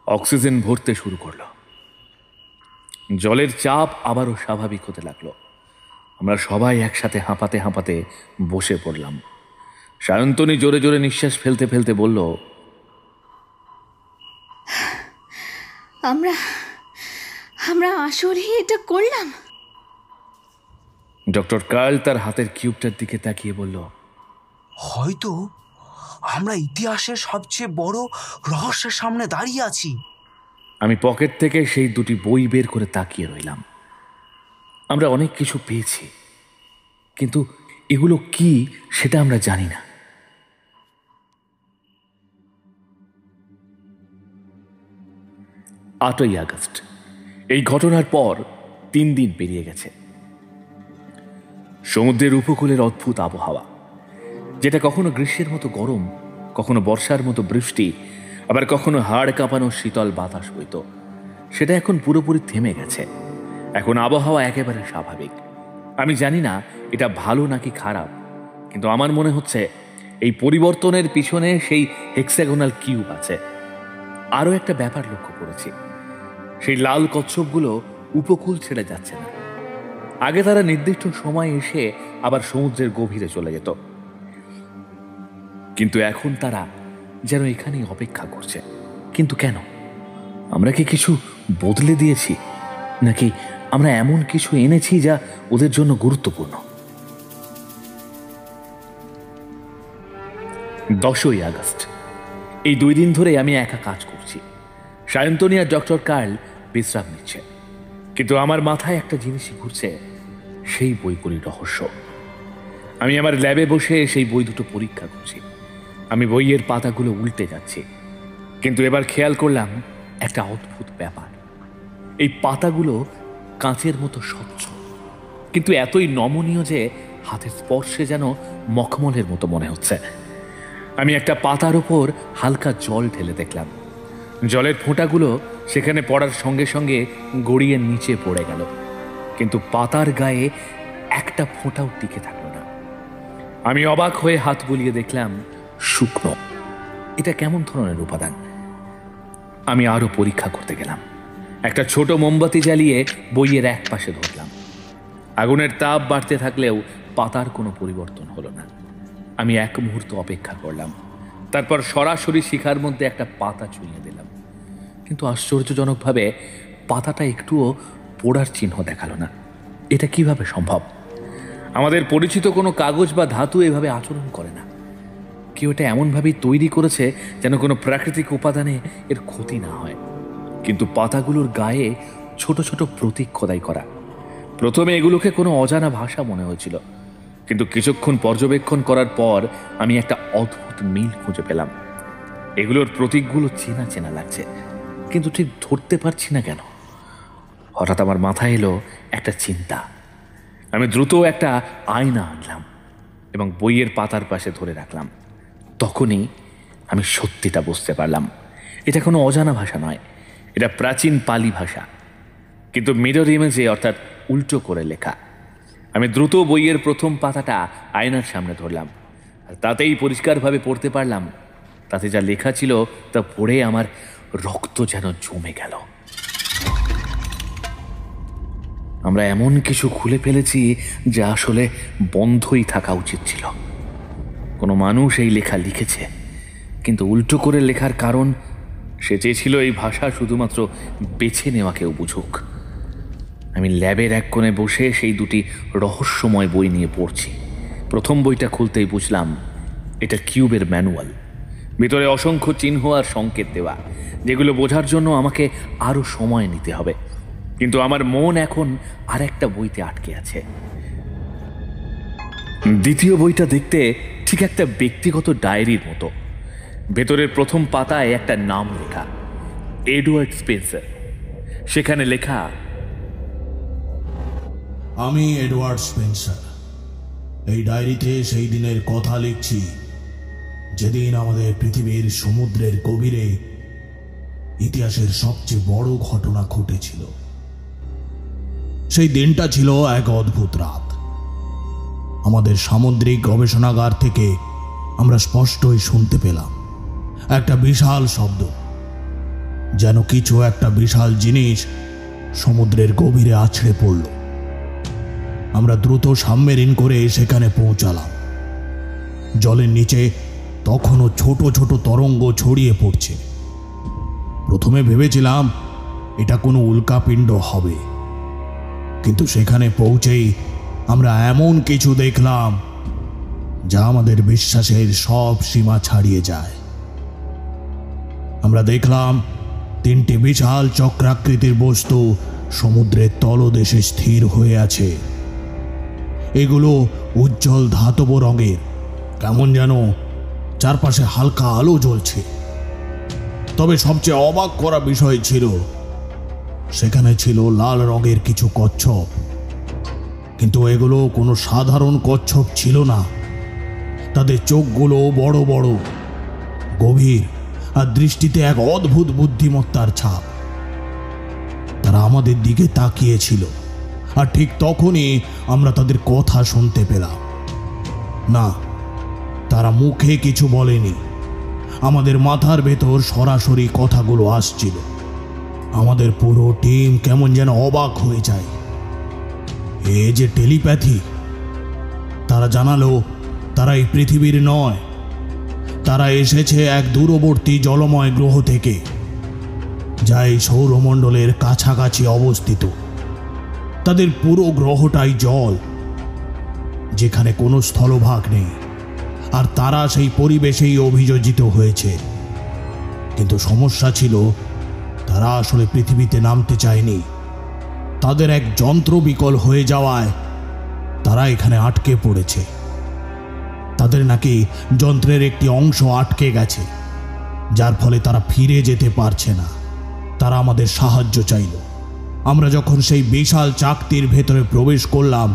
C: অক্সিজেন ভরতে শুরু করলো। জলের চাপ আবারও স্বাভাবিক হতে লাগলো। আমরা সবাই একসাথে হাঁপাতে হাঁপাতে বসে পড়লাম। সায়ন্তনী জোরে জোরে নিঃশ্বাস ফেলতে ফেলতে বলল,
D: আমরা আমরা আসলেই এটা করলাম।
C: ডক্টর কার্ল তার হাতের কিউবটার দিকে তাকিয়ে বলল,
F: হয়তো আমরা ইতিহাসের সবচেয়ে বড় রহস্যের সামনে দাঁড়িয়ে আছি।
C: আমি পকেট থেকে সেই 2টি বই বের করে তাকিয়ে রইলাম। আমরা অনেক কিছু পেয়েছি, কিন্তু এগুলো কি সেটা আমরা জানি না। 8ই আগস্ট। এই ঘটনার পর 3 দিন পেরিয়ে গেছে। সমুদ্রের উপকূলের অদ্ভুত আবহাওয়া, যেটা কখনো গ্রীষ্মের মতো গরম, কখনো বর্ষার মতো বৃষ্টি, আবার কখনো হাড় কাঁপানো শীতল বাতাস বইত, সেটা এখন পুরোপুরি থেমে গেছে। এখন আবহাওয়া একেবারে স্বাভাবিক। আমি জানি না এটা ভালো নাকি খারাপ, কিন্তু আমার মনে হচ্ছে এই পরিবর্তনের পিছনে সেই হেক্সাগোনাল কিউব আছে। আরও একটা ব্যাপার লক্ষ্য করেছি, সেই লাল কচ্ছপগুলো উপকূল ছেড়ে যাচ্ছে না। আগে তারা নির্দিষ্ট সময় এসে আবার সমুদ্রের গভীরে চলে যেত, কিন্তু এখন তারা যেন এখানেই অপেক্ষা করছে। কিন্তু কেন? আমরা কি কিছু বদলে দিয়েছি, নাকি আমরা এমন কিছু এনেছি যা ওদের জন্য গুরুত্বপূর্ণ? 10ই আগস্ট। এই 2 দিন ধরে আমি একা কাজ করছি। সায়ন্তনী আর ডক্টর কার্ল বিশ্রাম নিচ্ছে, কিন্তু আমার মাথায় একটা জিনিসই ঘুরছে, সেই বইগুলির রহস্য। আমি আমার ল্যাবে বসে সেই বই দুটো পরীক্ষা করছি। আমি বইয়ের পাতাগুলো উল্টে যাচ্ছি, কিন্তু এবার খেয়াল করলাম একটা অদ্ভুত ব্যাপার। এই পাতাগুলো কাঁচের মতো স্বচ্ছ, কিন্তু এতই নমনীয় যে হাতের স্পর্শে যেন মখমলের মতো মনে হচ্ছে। আমি একটা পাতার ওপর হালকা জল ঢেলে দেখলাম। জলের ফোঁটাগুলো সেখানে পড়ার সঙ্গে সঙ্গে গড়িয়ে নিচে পড়ে গেল, কিন্তু পাতার গায়ে একটা ফোঁটাও টিকে থাকলো না। আমি অবাক হয়ে হাত বুলিয়ে দেখলাম শুকনো। এটা কেমন ধরনের উপাদান? আমি আরো পরীক্ষা করতে গেলাম। একটা ছোট মোমবাতি জ্বালিয়ে বইয়ের এক পাশে ধরলাম। আগুনের তাপ বাড়তে থাকলেও পাতার কোনো পরিবর্তন হলো না। আমি এক মুহূর্ত অপেক্ষা করলাম, তারপর সরাসরি শিখার মধ্যে একটা পাতা ছুঁয়ে দিলাম। কিন্তু আশ্চর্যজনকভাবে পাতাটা একটুও পোড়ার চিহ্ন দেখালো না। এটা কিভাবে সম্ভব? আমাদের পরিচিত কোনো কাগজ বা ধাতু এভাবে আচরণ করে না। কেউ এটা এমনভাবেই তৈরি করেছে যেন কোনো প্রাকৃতিক উপাদানে এর ক্ষতি না হয়। কিন্তু পাতাগুলোর গায়ে ছোট ছোট প্রতীক খোদাই করা। প্রথমে এগুলোকে কোনো অজানা ভাষা মনে হয়েছিল, কিন্তু কিছুক্ষণ পর্যবেক্ষণ করার পর আমি একটা অদ্ভুত মিল খুঁজে পেলাম। এগুলোর প্রতীকগুলো চেনা চেনা লাগছে, কিন্তু ঠিক ধরতে পারছি না কেন। হঠাৎ আমার মাথায় এলো একটা চিন্তা। আমি দ্রুত একটা আয়না আনলাম এবং বইয়ের পাতার পাশে ধরে রাখলাম। তখনই আমি সত্যিটা বুঝতে পারলাম। এটা কোনো অজানা ভাষা নয়, এটা প্রাচীন পালি ভাষা, কিন্তু মিরর ইমেজে অর্থাৎ উল্টো করে লেখা। আমি দ্রুত বইয়ের প্রথম পাতাটা আয়নার সামনে ধরলাম, আর তাতেই পরিষ্কারভাবে পড়তে পারলাম। তাতে যা লেখা ছিল তা পড়ে আমার রক্ত যেন জমে গেল। আমরা এমন কিছু খুলে ফেলেছি যা আসলে বন্ধই থাকা উচিত ছিল। কোনো মানুষ এই লেখা লিখেছে, কিন্তু উল্টো করে লেখার কারণ সে চেয়েছিল এই ভাষা শুধুমাত্র বেছে নেওয়া কেউ বুঝুক। আমি ল্যাবের এক কোণে বসে সেই দুটি রহস্যময় বই নিয়ে পড়ছি। প্রথম বইটা খুলতেই বুঝলাম এটা কিউবের ম্যানুয়াল। ভিতরে অসংখ্য চিহ্ন আর সংকেত দেওয়া, যেগুলো বোঝার জন্য আমাকে আরো সময় নিতে হবে। কিন্তু আমার মন এখন আর একটা বইতে আটকে আছে। দ্বিতীয় বইটা দেখতে ঠিক একটা ব্যক্তিগত ডায়েরির মতো। ভেতরের প্রথম পাতায় একটা নাম লেখা, এডওয়ার্ড স্পেন্সার। সেখানে লেখা,
G: আমি এডওয়ার্ড স্পেন্সার এই ডায়েরিতে সেই দিনের কথা লিখছি যেদিন আমাদের পৃথিবীর সমুদ্রের গভীরে ইতিহাসের সবচেয়ে বড় ঘটনা ঘটেছিল। সেই দিনটা ছিল এক অদ্ভুত রাত। আমাদের সামুদ্রিক গবেষণাগার থেকে আমরা স্পষ্টই শুনতে পেলাম একটা বিশাল শব্দ, যেন কিছু একটা বিশাল জিনিস সমুদ্রের গভীরে আছড়ে পড়ল। আমরা দ্রুত সাবমেরিন করে সেখানে পৌঁছালাম। জলের নিচে তখনও ছোট ছোট তরঙ্গ ছড়িয়ে পড়ছে। প্রথমে ভেবেছিলাম এটা কোনো উল্কাপিণ্ড হবে, কিন্তু সেখানে পৌঁছেই আমরা এমন কিছু দেখলাম যা আমাদের বিশ্বাসের সব সীমা ছাড়িয়ে যায়। আমরা দেখলাম তিনটি বিশাল চক্রাকৃতির বস্তু সমুদ্রের তলদেশে স্থির হয়ে আছে। এগুলো উজ্জ্বল ধাতব রঙের, কেমন যেন চারপাশে হালকা আলো জ্বলছে। তবে সবচেয়ে অবাক করা বিষয় ছিল সেখানে ছিল লাল রঙের কিছু কচ্ছপ। কিন্তু এগুলো কোনো সাধারণ কচ্ছপ ছিল না। তাদের চোখগুলো বড় বড়, গভীর, আর দৃষ্টিতে এক অদ্ভুত বুদ্ধিমত্তার ছাপ। তারা আমাদের দিকে তাকিয়েছিল, আর ঠিক তখনই আমরা তাদের কথা শুনতে পেলাম। না, তারা মুখে কিছু বলেনি, আমাদের মাথার ভেতর সরাসরি কথাগুলো আসছিল। আমাদের পুরো টিম কেমন যেন অবাক হয়ে যায়। এ যে টেলিপ্যাথি! তারা জানালো তারা এই পৃথিবীর নয়, তারা এসেছে এক দূরবর্তী জলময় গ্রহ থেকে, যা এই সৌরমণ্ডলের কাছাকাছি অবস্থিত। তাদের পুরো গ্রহটাই জল, যেখানে কোনো স্থলভাগ নেই, আর তারা সেই পরিবেশেই অভিযোজিত হয়েছে। কিন্তু সমস্যা ছিল তারা আসলে পৃথিবীতে নামতে চায়নি। তাদের এক যন্ত্র বিকল হয়ে যাওয়ায় তারা এখানে আটকে পড়েছে। তাদের নাকি যন্ত্রের একটি অংশ আটকে গেছে, যার ফলে তারা ফিরে যেতে পারছে না। তারা আমাদের সাহায্য চাইল। আমরা যখন সেই বিশাল চাকতির ভেতরে প্রবেশ করলাম,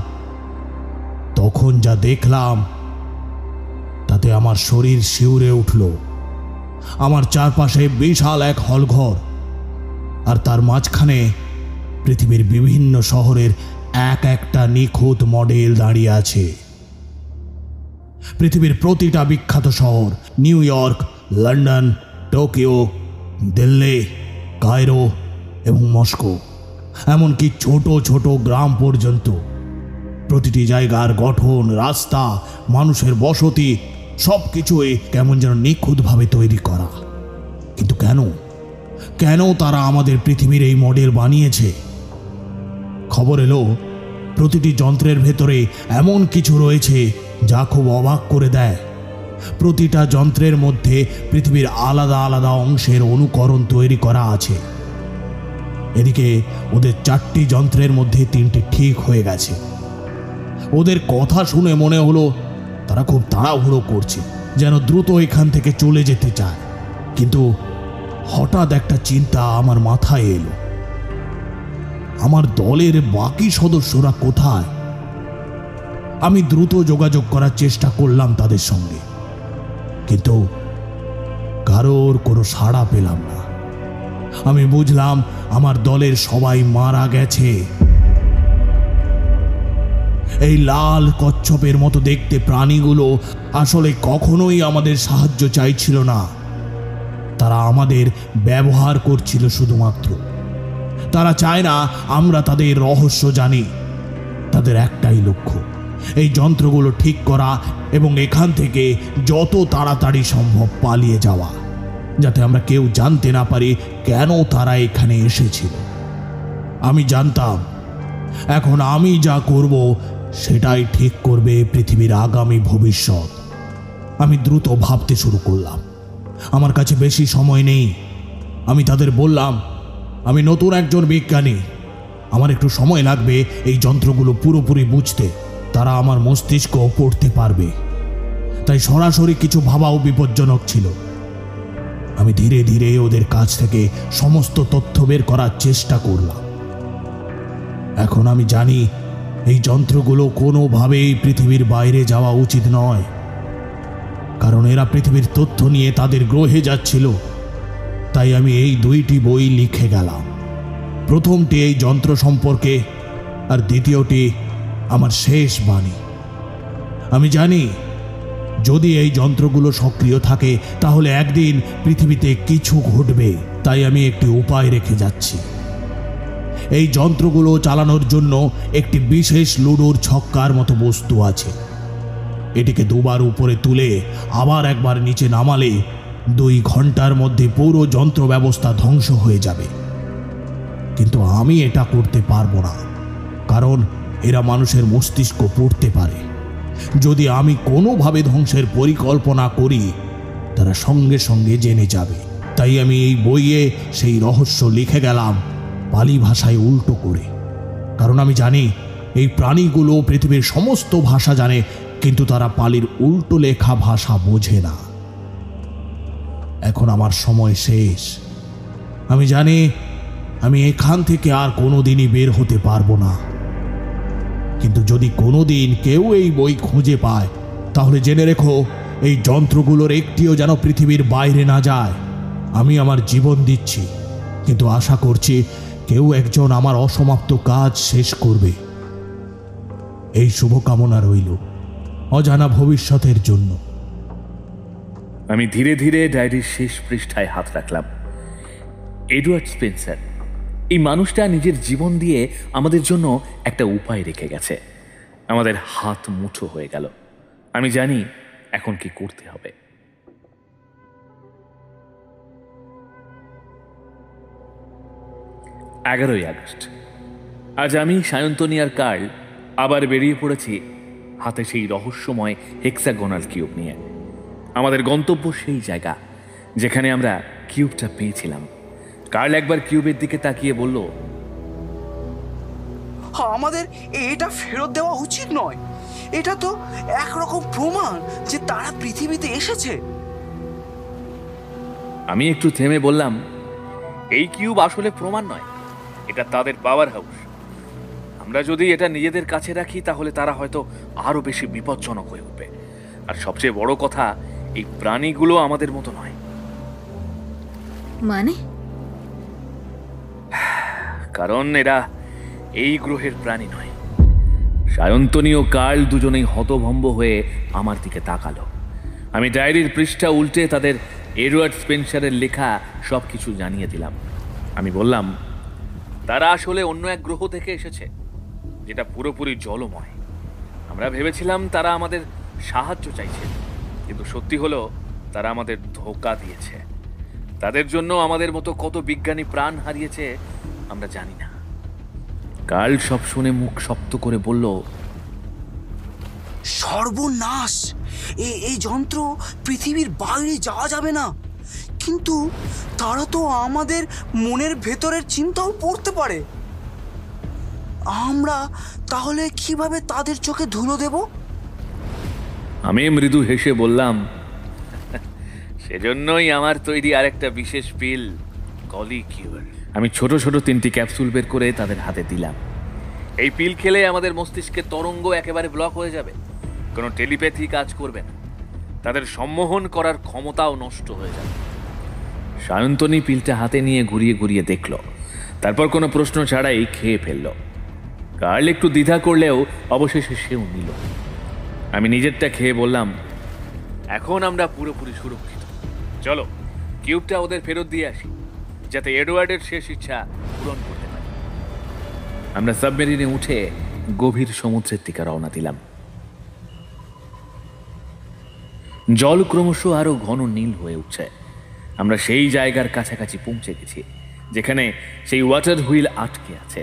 G: তখন যা দেখলাম তাতে আমার শরীর শিউরে উঠল। আমার চারপাশে বিশাল এক হলঘর, আর তার মাঝখানে পৃথিবীর বিভিন্ন শহরের এক একটা নিখুঁত মডেল দাঁড়িয়ে আছে। পৃথিবীর প্রতিটা বিখ্যাত শহর, new York, London, Tokyo, Delhi, Cairo এবং মস্কো, এমনকি ছোট ছোট গ্রাম পর্যন্ত, প্রতিটি জায়গার গঠন, রাস্তা, মানুষের বসতি সব কিছুই কেমন যেন নিখুঁতভাবে তৈরি করা। কিন্তু কেন কেন তারা আমাদের পৃথিবীর এই মডেল বানিয়েছে? খবর এলো প্রতিটি যন্ত্রের ভেতরে এমন কিছু রয়েছে যা খুব অবাক করে দেয়। প্রতিটা যন্ত্রের মধ্যে পৃথিবীর আলাদা আলাদা অংশের অনুকরণ তৈরি করা আছে। এদিকে ওদের 4টি যন্ত্রের মধ্যে 3টি ঠিক হয়ে গেছে। ওদের কথা শুনে মনে হলো তারা খুব তাড়াহুড়ো করছে, যেন দ্রুত এখান থেকে চলে যেতে চায়। কিন্তু হঠাৎ একটা চিন্তা আমার মাথায় এলো, আমার দলের বাকি সদস্যরা কোথায়? আমি দ্রুত যোগাযোগ করার চেষ্টা করলাম তাদের সঙ্গে, কিন্তু কারোর কোনো সাড়া পেলাম না। আমি বুঝলাম আমার দলের সবাই মারা গেছে। এই লাল কচ্ছপের মতো দেখতে প্রাণীগুলো আসলে কখনোই আমাদের সাহায্য চাইছিল না। তারা আমাদের ব্যবহার করছিল শুধুমাত্র। তারা চায় না আমরা তাদের রহস্য জানি। তাদের একটাই লক্ষ্য, এই যন্ত্রগুলো ঠিক করা এবং এখান থেকে যত তাড়াতাড়ি সম্ভব পালিয়ে যাওয়া, যাতে আমরা কেউ জানতে না পারি কেন তারা এখানে এসেছিল। আমি জানতাম এখন আমি যা করব সেটাই ঠিক করবে পৃথিবীর আগামী ভবিষ্যৎ। আমি দ্রুত ভাবতে শুরু করলাম। আমার কাছে বেশি সময় নেই। আমি তাদের বললাম, আমি নতুন একজন বিজ্ঞানী, আমার একটু সময় লাগবে এই যন্ত্রগুলো পুরোপুরি বুঝতে। তারা আমার মস্তিষ্ক পড়তে পারবে, তাই সরাসরি কিছু ভাবাও বিপজ্জনক ছিল। আমি ধীরে ধীরে ওদের কাছ থেকে সমস্ত তথ্য বের করার চেষ্টা করলাম। এখন আমি জানি এই যন্ত্রগুলো কোনোভাবেই পৃথিবীর বাইরে যাওয়া উচিত নয়, কারণ এরা পৃথিবীর তথ্য নিয়ে তাদের গ্রহে যাচ্ছিল। তাই আমি এই 2টি বই লিখে গেলাম। প্রথমটি এই যন্ত্র সম্পর্কে, আর দ্বিতীয়টি আমার শেষ বাণী। আমি জানি যদি এই যন্ত্রগুলো সক্রিয় থাকে তাহলে একদিন পৃথিবীতে কিছু ঘটবে, তাই আমি একটি উপায় রেখে যাচ্ছি। এই যন্ত্রগুলো চালানোর জন্য একটি বিশেষ লুডোর ছক্কার মতো বস্তু আছে। এটিকে 2বার উপরে তুলে আবার একবার নিচে নামালে 2 ঘন্টার মধ্যে পুরো যন্ত্র ব্যবস্থা ধ্বংস হয়ে যাবে। কিন্তু আমি এটা করতে পারবো না, কারণ এরা মানুষের মস্তিষ্ক পড়তে পারে। যদি আমি কোনোভাবে ধ্বংসের পরিকল্পনা করি তারা সঙ্গে সঙ্গে জেনে যাবে। তাই আমি এই বইয়ে সেই রহস্য লিখে গেলাম পালি ভাষায় উল্টো করে, কারণ আমি জানি এই প্রাণীগুলো পৃথিবীর সমস্ত ভাষা জানে, কিন্তু তারা পালির উল্টো লেখা ভাষা বোঝে না। এখন আমার সময় শেষ। আমি জানি আমি এখান থেকে আর কোনোদিনই বের হতে পারবো না। কিন্তু যদি কোনোদিন কেউ এই বই খুঁজে পায় তাহলে জেনে রেখো, এই যন্ত্রগুলোর একটিও যেন পৃথিবীর বাইরে না যায়। আমি আমার জীবন দিচ্ছি, কিন্তু আশা করছি কেউ একজন আমার অসমাপ্ত কাজ শেষ করবে। এই শুভকামনা রইল অজানা ভবিষ্যতের জন্য।
C: আমি ধীরে ধীরে ডায়েরির শেষ পৃষ্ঠায় হাত রাখলাম। এডওয়ার্ড স্পেন্সার, এই মানুষটা নিজের জীবন দিয়ে আমাদের জন্য একটা উপায় রেখে গেছে। আমাদের হাত মুঠো হয়ে গেল। আমি জানি এখন কি করতে হবে। 11ই আগস্ট। আজ আমি, সায়ন্তনী আর কার্ল আবার বেরিয়ে পড়েছি হাতে সেই রহস্যময় হেক্সাগোনাল কিউব নিয়ে। আমাদের গন্তব্য সেই জায়গা যেখানে আমরা কিউবটা পেয়েছিলাম। কার্ল একবার কিউবের দিকে তাকিয়ে বলল,
F: আমাদের এটা ফেরত দেওয়া উচিত নয়। এটা তো একরকম প্রমাণ যে তারা পৃথিবীতে এসেছে।
C: আমি একটু থেমে বললাম, এই কিউব আসলে প্রমাণ নয়, এটা তাদের পাওয়ার হাউস। আমরা যদি এটা নিজেদের কাছে রাখি তাহলে তারা হয়তো আরো বেশি বিপজ্জনক হয়ে উঠবে। আর সবচেয়ে বড় কথা, এই প্রাণীগুলো আমাদের মতো নয়।
D: মানে?
C: কারণ এরা এই গ্রহের প্রাণী নয়। সায়ন্তনী ও কার্ল দুজনেই হতভম্ব হয়ে আমার দিকে তাকালো। আমি ডায়েরির পৃষ্ঠা উল্টে তাদের এডওয়ার্ড স্পেন্সারের লেখা সবকিছু জানিয়ে দিলাম। আমি বললাম, তারা আসলে অন্য এক গ্রহ থেকে এসেছে, যেটা পুরোপুরি জলময়। আমরা ভেবেছিলাম তারা আমাদের সাহায্য চাইছে, কিন্তু সত্যি হলো তারা আমাদের ধোঁকা দিয়েছে। তাদের জন্য আমাদের মতো কত বিজ্ঞানী প্রাণ হারিয়েছে আমরা জানি না। কার্ল সব শুনে মুখ শক্ত করে বলল,
F: সর্বনাশ! এই যন্ত্র পৃথিবীর বাইরে যাওয়া যাবে না, কিন্তু তারা তো আমাদের মনের ভেতরের চিন্তাও পড়তে পারে। আমরা তাহলে কিভাবে তাদের চোখে ধুলো দেব?
C: আমি মৃদু হেসে বললাম, সেজন্যই আমার তৈরি আরেকটা বিশেষ পিল, কলিকিউর। আমি ছোট ছোট 3টি ক্যাপসুল বের করে তাদের হাতে দিলাম। এই পিল খেলে আমাদের মস্তিষ্কের তরঙ্গ একেবারে ব্লক হয়ে যাবে, কোনো টেলিপ্যাথি কাজ করবে না, তাদের সম্মোহন করার ক্ষমতাও নষ্ট হয়ে যাবে। সায়ন্তনী পিলটা হাতে নিয়ে ঘুরিয়ে ঘুরিয়ে দেখল, তারপর কোনো প্রশ্ন ছাড়াই খেয়ে ফেলল। কার্ল একটু দ্বিধা করলেও অবশেষে সেও নিল। আমি নিজেরটা খেয়ে বললাম, এখন আমরা পুরোপুরি সুরক্ষিত। চলো কিউবটা ওদের ফেরত দিয়ে আসি, যাতে এডওয়ার্ডের শেষ ইচ্ছা পূরণ করতে পারি। আমরা সাবমেরিনে উঠে গভীর সমুদ্রের দিকে রওনা দিলাম। জল ক্রমশ আরো ঘন নীল হয়ে উঠছে। আমরা সেই জায়গার কাছাকাছি পৌঁছে গেছি যেখানে সেই ওয়াটার হুইল আটকে আছে।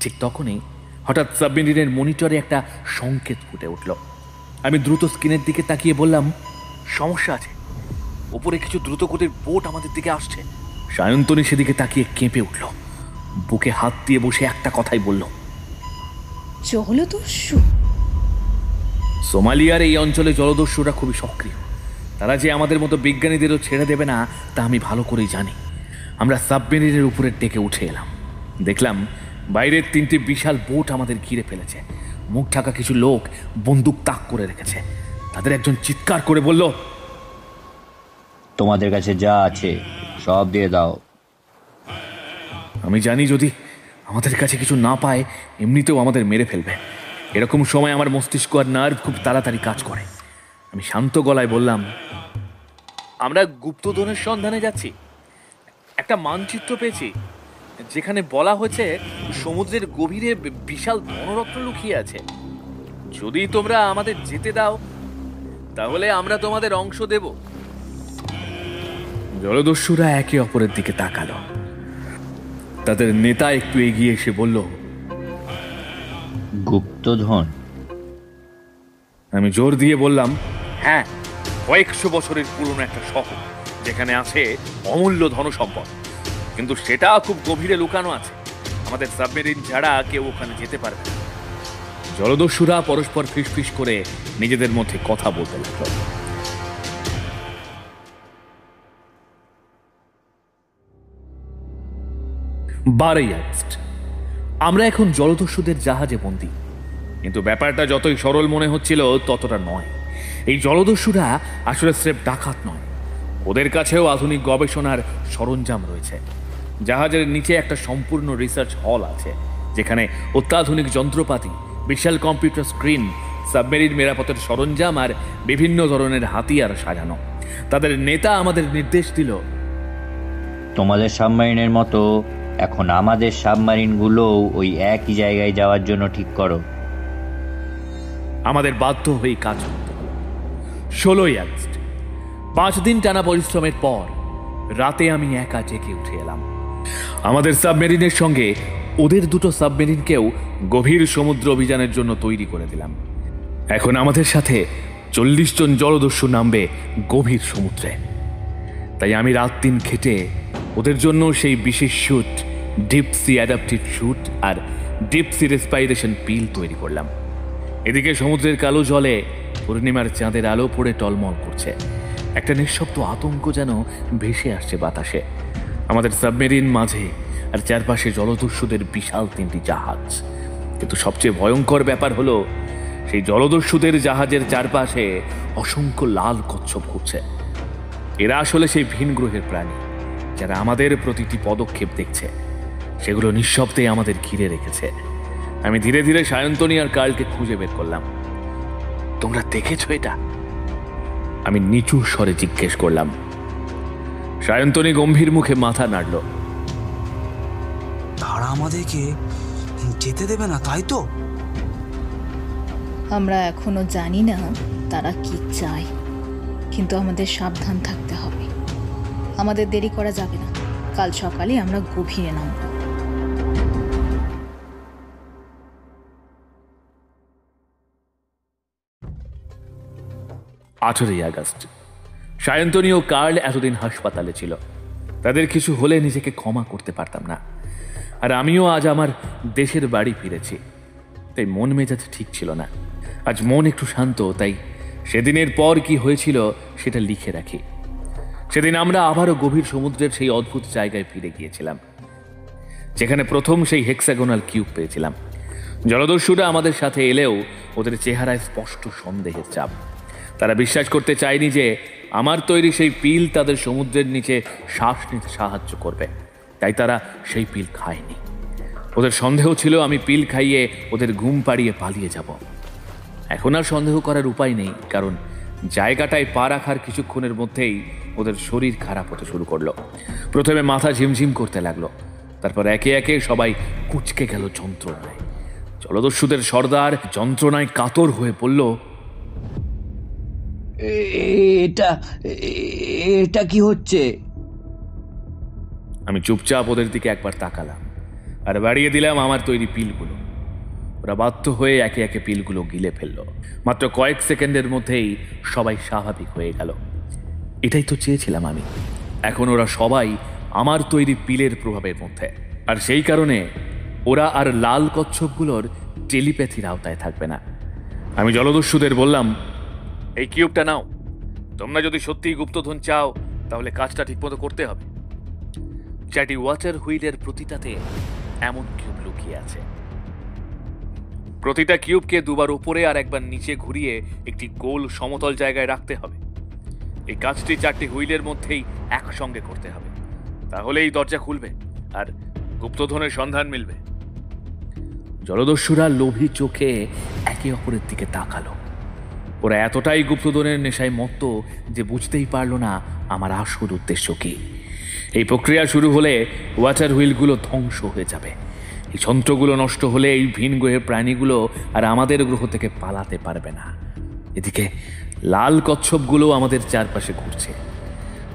C: ঠিক তখনই হঠাৎ সাবমেরিনের মনিটরে একটা সংকেত ফুটে উঠল। আমি দ্রুত স্ক্রিনের দিকে তাকিয়ে বললাম, সমস্যা আছে, উপরে কিছু দ্রুতগতির বোট আমাদের দিকে আসছে। সায়ন্তনী সেদিকে তাকিয়ে কেঁপে উঠল, বুকে হাত দিয়ে বসে একটা কথাই বলল,
D: জলদস্যু।
C: সোমালিয়ার এই অঞ্চলে জলদস্যুরা খুবই সক্রিয়। তারা যে আমাদের মতো বিজ্ঞানীদেরও ছেড়ে দেবে না তা আমি ভালো করেই জানি। আমরা সাবমেরিনের উপরের ডেকে উঠে এলাম। দেখলাম বাইরের 3টি বিশাল বোট আমাদের ঘিরে ফেলেছে। মুখ ঢাকা কিছু লোক বন্দুক তাক করে রেখেছে। তাদের একজন চিৎকার করে বলল,
H: তোমাদের কাছে যা আছে সব দিয়ে দাও।
C: আমি জানি যদি আমাদের কাছে কিছু না পায় এমনিতেও আমাদের মেরে ফেলবে। এরকম সময় আমার মস্তিষ্ক আর নার্ভ খুব তাড়াতাড়ি কাজ করে। আমি শান্ত গলায় বললাম, আমরা গুপ্তধনের সন্ধানে যাচ্ছি। একটা মানচিত্র পেয়েছি যেখানে বলা হয়েছে সমুদ্রের গভীরে বিশাল ধনরত্ন লুকিয়ে আছে। যদি তোমরা আমাদের যেতে দাও তাহলে আমরা তোমাদের অংশ দেব। জলদস্যুরা একে অপরের দিকে তাকালো। তাদের নেতা একটু এগিয়ে এসে বলল,
H: গুপ্তধন?
C: আমি জোর দিয়ে বললাম, হ্যাঁ, কয়েকশো বছরের পুরনো একটা শহর যেখানে আছে অমূল্য ধনসম্পদ, কিন্তু সেটা খুব গভীরে লুকানো আছে। আমাদের সাবমেরিন ছাড়া কেউ ওখানে যেতে পারবে না। জলদস্যুরা পরস্পর ফিসফিস করে নিজেদের মধ্যে কথা বলতে লাগলো। আমরা এখন জলদস্যুদের জাহাজে বন্দী, কিন্তু ব্যাপারটা যতই সরল মনে হচ্ছিল ততটা নয়। এই জলদস্যুরা আসলে স্রেফ ডাকাত নয়, ওদের কাছেও আধুনিক গবেষণার সরঞ্জাম রয়েছে। জাহাজের নিচে একটা সম্পূর্ণ রিসার্চ হল আছে, যেখানে অত্যাধুনিক যন্ত্রপাতি, বিশাল কম্পিউটার স্ক্রিন, সাবমেরিন মেরামতের সরঞ্জাম আর বিভিন্ন ধরনের হাতিয়ার সাজানো। তাদের নেতা আমাদের নির্দেশ দিল,
H: তোমাদের সাবমারিনের মতো এখন আমাদের সাবমারিনগুলোও ওই একই জায়গায় যাওয়ার জন্য ঠিক করো।
C: আমাদের বাধ্য হয়ে কাজ করতে হলো। 16ই আগস্ট 5 দিন টানা পরিশ্রমের পর রাতে আমি একা জেগে উঠে এলাম। আমাদের সাবমেরিনের সঙ্গে ওদের দুটো সাবমেরিনকেও গভীর সমুদ্র অভিযানের জন্য তৈরি করে দিলাম। এখন আমাদের সাথে 40 জন জলদস্যু নামবে গভীর সমুদ্রে। তাই আমি রাত দিন খেটে ওদের জন্য সেই বিশেষ স্যুট, ডিপসি অ্যাডাপটিভ স্যুট আর ডিপসি রেসপাইরেশন পিল তৈরি করলাম। এদিকে সমুদ্রের কালো জলে পূর্ণিমার চাঁদের আলো পড়ে টলমল করছে। একটা নিঃশব্দ আতঙ্ক যেন ভেসে আসছে বাতাসে। আমাদের সাবমেরিন মাঝে আর চারপাশে জলদস্যুদের বিশাল 3টি জাহাজ। কিন্তু সবচেয়ে ভয়ঙ্কর ব্যাপার হলো সেই জলদস্যুদের জাহাজের চারপাশে অসংখ্য লাল কচ্ছপ ঘুরছে। এরা আসলে সেই ভিন গ্রহের প্রাণী যারা আমাদের প্রতিটি পদক্ষেপ দেখছে। সেগুলো নিঃশব্দে আমাদের ঘিরে রেখেছে। আমি ধীরে ধীরে সায়ন্তনী আর কার্লকে খুঁজে বের করলাম। তোমরা দেখেছো এটা? আমি নিচু স্বরে জিজ্ঞেস করলাম। সায়ন্তনী গম্ভীর মুখে মাথা নাড়ল।
F: তারা আমাদেরকে যেতে দেবে না, তাই তো?
D: আমরা এখনো জানি না তারা কি চায়, কিন্তু আমাদের সাবধান থাকতে হবে। আমাদের দেরি করা যাবে না। কাল সকালে আমরা গভীরে নামব।
C: 18 আগস্ট। সায়ন্তনী ও কার্ল এতদিন হাসপাতালে ছিল। তাদের কিছু হলে নিজেকে ক্ষমা করতে পারতাম না। আর আমিও আজ আমার দেশের বাড়ি ফিরেছি, তাই মন মেজাজ ঠিক ছিল না। আজ মন একটু শান্ত, তাই সেদিনের পর কি হয়েছিল সেটা লিখে রাখি। সেদিন আমরা আবারও গভীর সমুদ্রের সেই অদ্ভুত জায়গায় ফিরে গিয়েছিলাম, যেখানে প্রথম সেই হেক্সাগোনাল কিউব পেয়েছিলাম। জলদস্যুরা আমাদের সাথে এলেও ওদের চেহারায় স্পষ্ট সন্দেহের চাপ। তারা বিশ্বাস করতে চায়নি যে আমার তৈরি সেই পিল তাদের সমুদ্রের নিচে শ্বাস নিতে সাহায্য করবে, তাই তারা সেই পিল খায়নি। ওদের সন্দেহ ছিল আমি পিল খাইয়ে ওদের ঘুম পাড়িয়ে পালিয়ে যাব। এখন আর সন্দেহ করার উপায় নেই, কারণ জায়গাটায় পা রাখার কিছুক্ষণের মধ্যেই ওদের শরীর খারাপ হতে শুরু করলো। প্রথমে মাথা ঝিমঝিম করতে লাগলো, তারপর একে একে সবাই কুঁচকে গেল যন্ত্রণায়। জলদস্যুদের সর্দার যন্ত্রণায় কাতর হয়ে পড়ল।
H: এটা কি হচ্ছে?
C: আমি চুপচাপ ওদের দিকে একবার তাকালাম আর বাড়িয়ে দিলাম আমার তৈরি পিলগুলো। ওরা বাধ্য হয়ে একে একে পিলগুলো গিলে ফেলল। মাত্র কয়েক সেকেন্ডের মধ্যেই সবাই স্বাভাবিক হয়ে গেল। এটাই তো চেয়েছিলাম আমি। এখন ওরা সবাই আমার তৈরি পিলের প্রভাবের মধ্যে, আর সেই কারণে ওরা আর লাল কচ্ছপগুলোর টেলিপ্যাথির আওতায় থাকবে না। আমি জলদস্যুদের বললাম, এই কিউবটা নাও। তোমরা যদি সত্যিই গুপ্তধন চাও তাহলে কাজটা ঠিকমতো করতে হবে। চারটি ওয়াটার হুইলের প্রতিটাতে এমন কিউব লুকিয়ে আছে। প্রতিটা কিউবকে দুবার উপরে আর একবার নিচে ঘুরিয়ে একটি গোল সমতল জায়গায় রাখতে হবে। এই কাজটি চারটি হুইলের মধ্যেই একসঙ্গে করতে হবে, তাহলেই দরজা খুলবে আর গুপ্তধনের সন্ধান মিলবে। জলদস্যুরা লোভী চোখে একে অপরের দিকে তাকালো। ওরা এতটাই গুপ্তধনের নেশায় মত্ত যে বুঝতেই পারলো না আমার আসল উদ্দেশ্য কি। এই প্রক্রিয়া শুরু হলে ওয়াটার হুইলগুলো ধ্বংস হয়ে যাবে। এই যন্ত্রগুলো নষ্ট হলে এই ভিন গ্রহের প্রাণীগুলো আর আমাদের গ্রহ থেকে পালাতে পারবে না। এদিকে লাল কচ্ছপগুলো আমাদের চারপাশে ঘুরছে।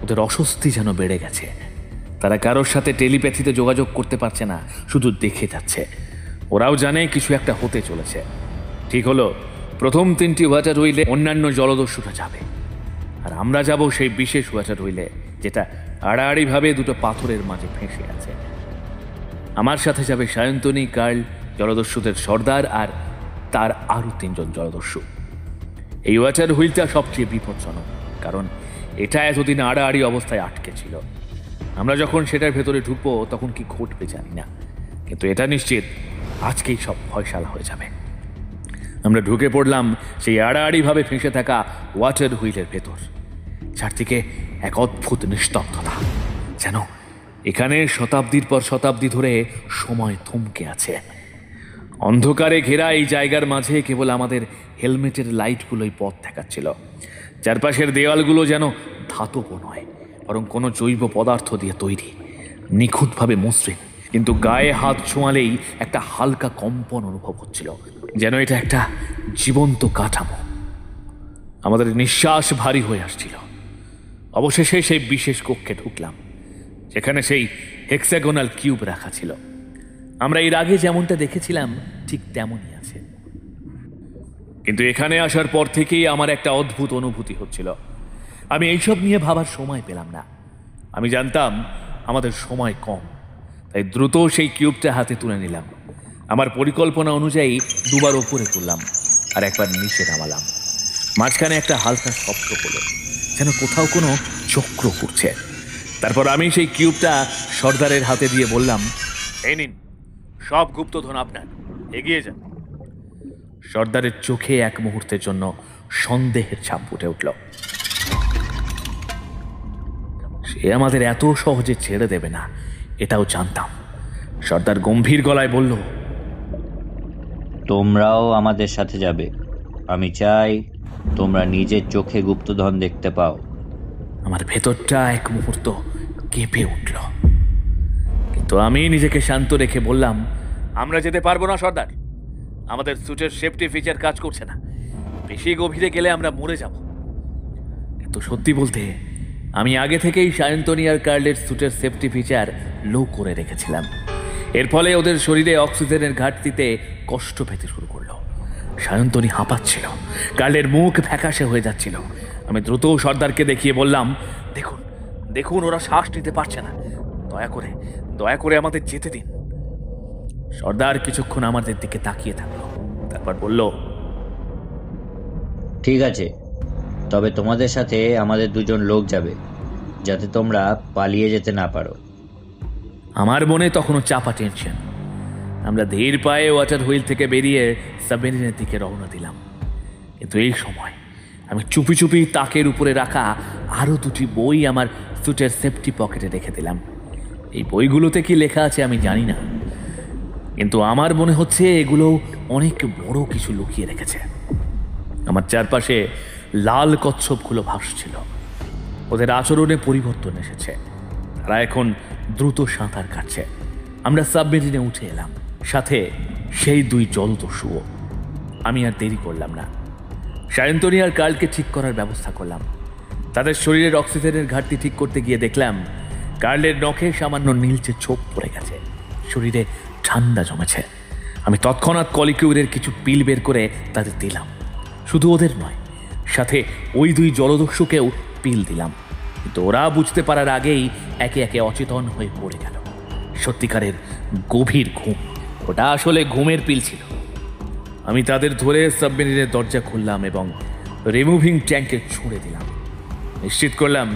C: ওদের অস্বস্তি যেন বেড়ে গেছে। তারা কারোর সাথে টেলিপ্যাথিতে যোগাযোগ করতে পারছে না, শুধু দেখে যাচ্ছে। ওরাও জানে কিছু একটা হতে চলেছে। ঠিক হলো, প্রথম 3টি ওয়াটার হুইলে অন্যান্য জলদস্যুরা যাবে, আর আমরা যাব সেই বিশেষ ওয়াটার হুইলে যেটা আড়াআড়িভাবে দুটো পাথরের মাঝে ফেঁসে আছে। আমার সাথে যাবে সায়ন্তনী, কার্ল, জলদস্যুদের সর্দার আর তার আরও 3 জন জলদস্যু। এই ওয়াটার হুইলটা সবচেয়ে বিপজ্জনক, কারণ এটা এতদিন আড়াআড়ি অবস্থায় আটকে ছিল। আমরা যখন সেটার ভেতরে ঢুকবো তখন কি ঘটবে জানি না, কিন্তু এটা নিশ্চিত আজকেই সব ফয়সালা হয়ে যাবে। আমরা ঢুকে পড়লাম সেই আড়াআড়িভাবে ফেঁসে থাকা ওয়াটার হুইলের ভেতর। চারদিকে এক অদ্ভুত নিস্তব্ধতা, যেন এখানে শতাব্দীর পর শতাব্দী ধরে সময় থমকে আছে। অন্ধকারে ঘেরা এই জায়গার মাঝে কেবল আমাদের হেলমেটের লাইটগুলোই পথ দেখাচ্ছিল। চারপাশের দেওয়ালগুলো যেন ধাতব নয়, বরং কোনো জৈব পদার্থ দিয়ে তৈরি, নিখুঁতভাবে মসৃণ, কিন্তু গায়ে হাত ছোঁয়ালেই একটা হালকা কম্পন অনুভব হচ্ছিল, যেন এটা একটা জীবন্ত কাঠামো। আমাদের নিঃশ্বাস ভারী হয়ে আসছিল। অবশেষে সেই বিশেষ কক্ষে ঢুকলাম, যেখানে সেই হেক্সাগোনাল কিউব রাখা ছিল। আমরা এর আগে যেমনটা দেখেছিলাম ঠিক তেমনই আছে, কিন্তু এখানে আসার পর থেকেই আমার একটা অদ্ভুত অনুভূতি হচ্ছিল। আমি এইসব নিয়ে ভাবার সময় পেলাম না। আমি জানতাম আমাদের সময় কম, তাই দ্রুত সেই কিউবটা হাতে তুলে নিলাম। আমার পরিকল্পনা অনুযায়ী দুবার ওপরে তুললাম আর একবার নিচে নামালাম। মাঝখানে একটা হালকা শব্দ হলো, যেন কোথাও কোনো চক্র ঘুরছে। তারপর আমি সেই কিউবটা সর্দারের হাতে দিয়ে বললাম, এই নিন, সব গুপ্তধন আপনার। এগিয়ে যান। সর্দারের চোখে এক মুহূর্তের জন্য সন্দেহের ছাপ ফুটে উঠল। সে আমাদের এত সহজে ছেড়ে দেবে না এটাও জানতাম। সর্দার গম্ভীর গলায় বলল,
H: তোমরাও আমাদের সাথে যাবে। আমি চাই তোমরা নিজের চোখে গুপ্তধন দেখতে পাও।
C: আমার ভেতরটা এক মুহূর্ত কেঁপে উঠল, কিন্তু আমি নিজেকে শান্ত রেখে বললাম, আমরা যেতে পারবো না সর্দার। আমাদের স্যুটের সেফটি ফিচার কাজ করছে না। বেশি গভীরে গেলে আমরা মরে যাব। কিন্তু সত্যি বলতে আমি আগে থেকেই সায়ন্তনী আর কার্লের স্যুটের সেফটি ফিচার লো করে রেখেছিলাম। এর ফলে ওদের শরীরে অক্সিজেনের ঘাটতিতে কষ্ট পেতে শুরু করলো। সায়ন্তনী হাঁপাচ্ছিল, কার্লের মুখ ফ্যাকাশে হয়ে যাচ্ছিল। আমি দ্রুত সর্দারকে দেখিয়ে বললাম, দেখুন দেখুন, ওরা শ্বাস নিতে পারছে না। দয়া করে আমাদের যেতে দিন। সর্দার কিছুক্ষণ আমাদের দিকে তাকিয়ে থাকলো, তারপর বলল,
H: ঠিক আছে, তবে তোমাদের সাথে আমাদের দুজন লোক যাবে, যাতে তোমরা পালিয়ে যেতে না পারো।
C: আমার মনে তখনও চাপা টেনশন। আমরা ধীর পায়ে ওয়াটার হুইল থেকে বেরিয়ে সাবমেরিনের দিকে রওনা দিলাম। কিন্তু এই সময় আমি চুপি চুপি তাকের উপরে রাখা আরও দুটি বই আমার স্যুটের সেফটি পকেটে রেখে দিলাম। এই বইগুলোতে কি লেখা আছে আমি জানি না, কিন্তু আমার মনে হচ্ছে এগুলো অনেক বড় কিছু লুকিয়ে রেখেছে। আমার চারপাশে লাল কচ্ছপগুলো ভাসছিল। ওদের আচরণে পরিবর্তন এসেছে। তারা এখন দ্রুত সাঁতার কাটছে। আমরা সাবমেরিনে উঠে এলাম, সাথে সেই দুই জলদস্যুও। আমি আর দেরি করলাম না, সায়ন্তনী আর কার্লকে ঠিক করার ব্যবস্থা করলাম। তাদের শরীরের অক্সিজেনের ঘাটতি ঠিক করতে গিয়ে দেখলাম কার্লের নখে সামান্য নীলচে ছোপ পড়ে গেছে, শরীরে ঠান্ডা জমেছে। আমি তৎক্ষণাৎ কলিকিউরের কিছু পিল বের করে তাদের দিলাম। শুধু ওদের নয়, সাথে ওই দুই জলদস্যুকেও পিল দিলাম। কিন্তু ওরা বুঝতে পারার আগেই একে একে অচেতন হয়ে পড়ে গেল। সত্যিকারের গভীর ঘুম। ওটা আসলে ঘুমের পিল ছিল। আমি তাদের ধরে সাবমেরিনের দরজা খুললাম এবং রিমুভিং ট্যাঙ্কে ছুঁড়ে দিলাম। নিশ্চিত করলাম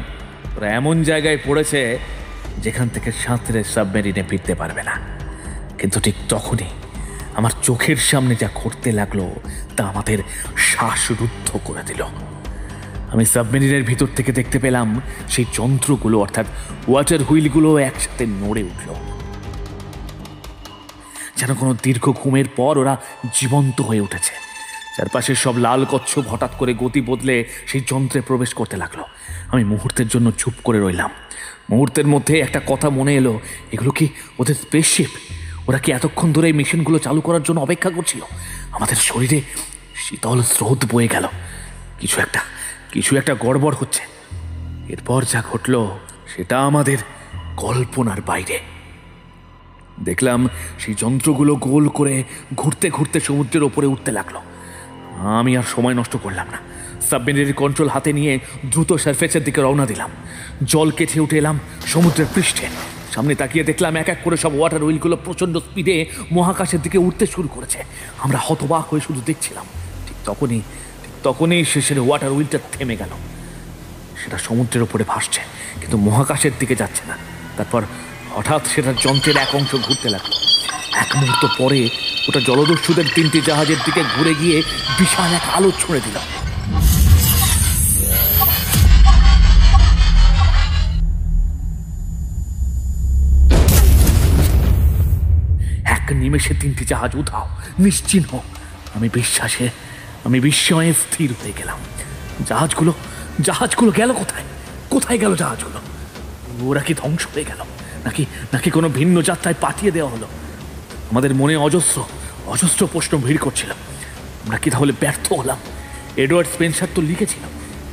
C: ওরা এমন জায়গায় পড়েছে যেখান থেকে সাঁতরে সাবমেরিনে ফিরতে পারবে না। কিন্তু ঠিক তখনই আমার চোখের সামনে যা ঘটতে লাগলো তা আমাদের শ্বাসরুদ্ধ করে দিল। আমি সাবমেরিনের ভিতর থেকে দেখতে পেলাম সেই যন্ত্রগুলো, অর্থাৎ ওয়াটার হুইলগুলো একসাথে নড়ে উঠল। যেন কোনো দীর্ঘ ঘুমের পর ওরা জীবন্ত হয়ে উঠেছে। চারপাশের সব লাল কচ্ছপ হঠাৎ করে গতি বদলে সেই যন্ত্রে প্রবেশ করতে লাগলো। আমি মুহূর্তের জন্য চুপ করে রইলাম। মুহূর্তের মধ্যে একটা কথা মনে এলো, এগুলো কি ওদের স্পেসশিপ? ওরা কি এতক্ষণ ধরে এই মেশিনগুলো চালু করার জন্য অপেক্ষা করছিল? আমাদের শরীরে শীতল স্রোত বয়ে গেল। কিছু একটা গড়বড় হচ্ছে। এরপর যা ঘটল সেটা আমাদের কল্পনার বাইরে। দেখলাম সেই যন্ত্রগুলো গোল করে ঘুরতে ঘুরতে সমুদ্রের ওপরে উঠতে লাগলো। আমি আর সময় নষ্ট করলাম না, সাবমেরিনের কন্ট্রোল হাতে নিয়ে দ্রুত সারফেসের দিকে রওনা দিলাম। জল কেটে উঠে এলাম সমুদ্রের পৃষ্ঠে। সামনে তাকিয়ে দেখলাম এক এক করে সব ওয়াটার হুইলগুলো প্রচণ্ড স্পিডে মহাকাশের দিকে উঠতে শুরু করেছে। আমরা হতবাক হয়ে শুধু দেখছিলাম। ঠিক তখনই শেষের ওয়াটার হুইলটা থেমে গেল। সেটা সমুদ্রের ওপরে ভাসছে, কিন্তু মহাকাশের দিকে যাচ্ছে না। তারপর হঠাৎ সেটার যন্ত্রের এক অংশ ঘুরতে লাগলো। এক মুহূর্ত পরে ওটা জলদস্যুদের 3টি জাহাজের দিকে ঘুরে গিয়ে বিশাল এক আলো ছুঁড়ে দিল। এক নিমেষে 3টি জাহাজ উধাও, নিশ্চিহ্ন। আমি বিস্ময়ে স্থির হয়ে গেলাম। জাহাজগুলো গেল কোথায় গেল জাহাজগুলো? ওরা কি ধ্বংস হয়ে গেল, নাকি কোনো ভিন্ন যাত্রায় পাঠিয়ে দেওয়া হলো? আমাদের মনে অজস্র প্রশ্ন ভিড় করছিল। আমরা কি তাহলে ব্যর্থ হলাম? এডওয়ার্ড স্পেন্সার তো লিখেছিল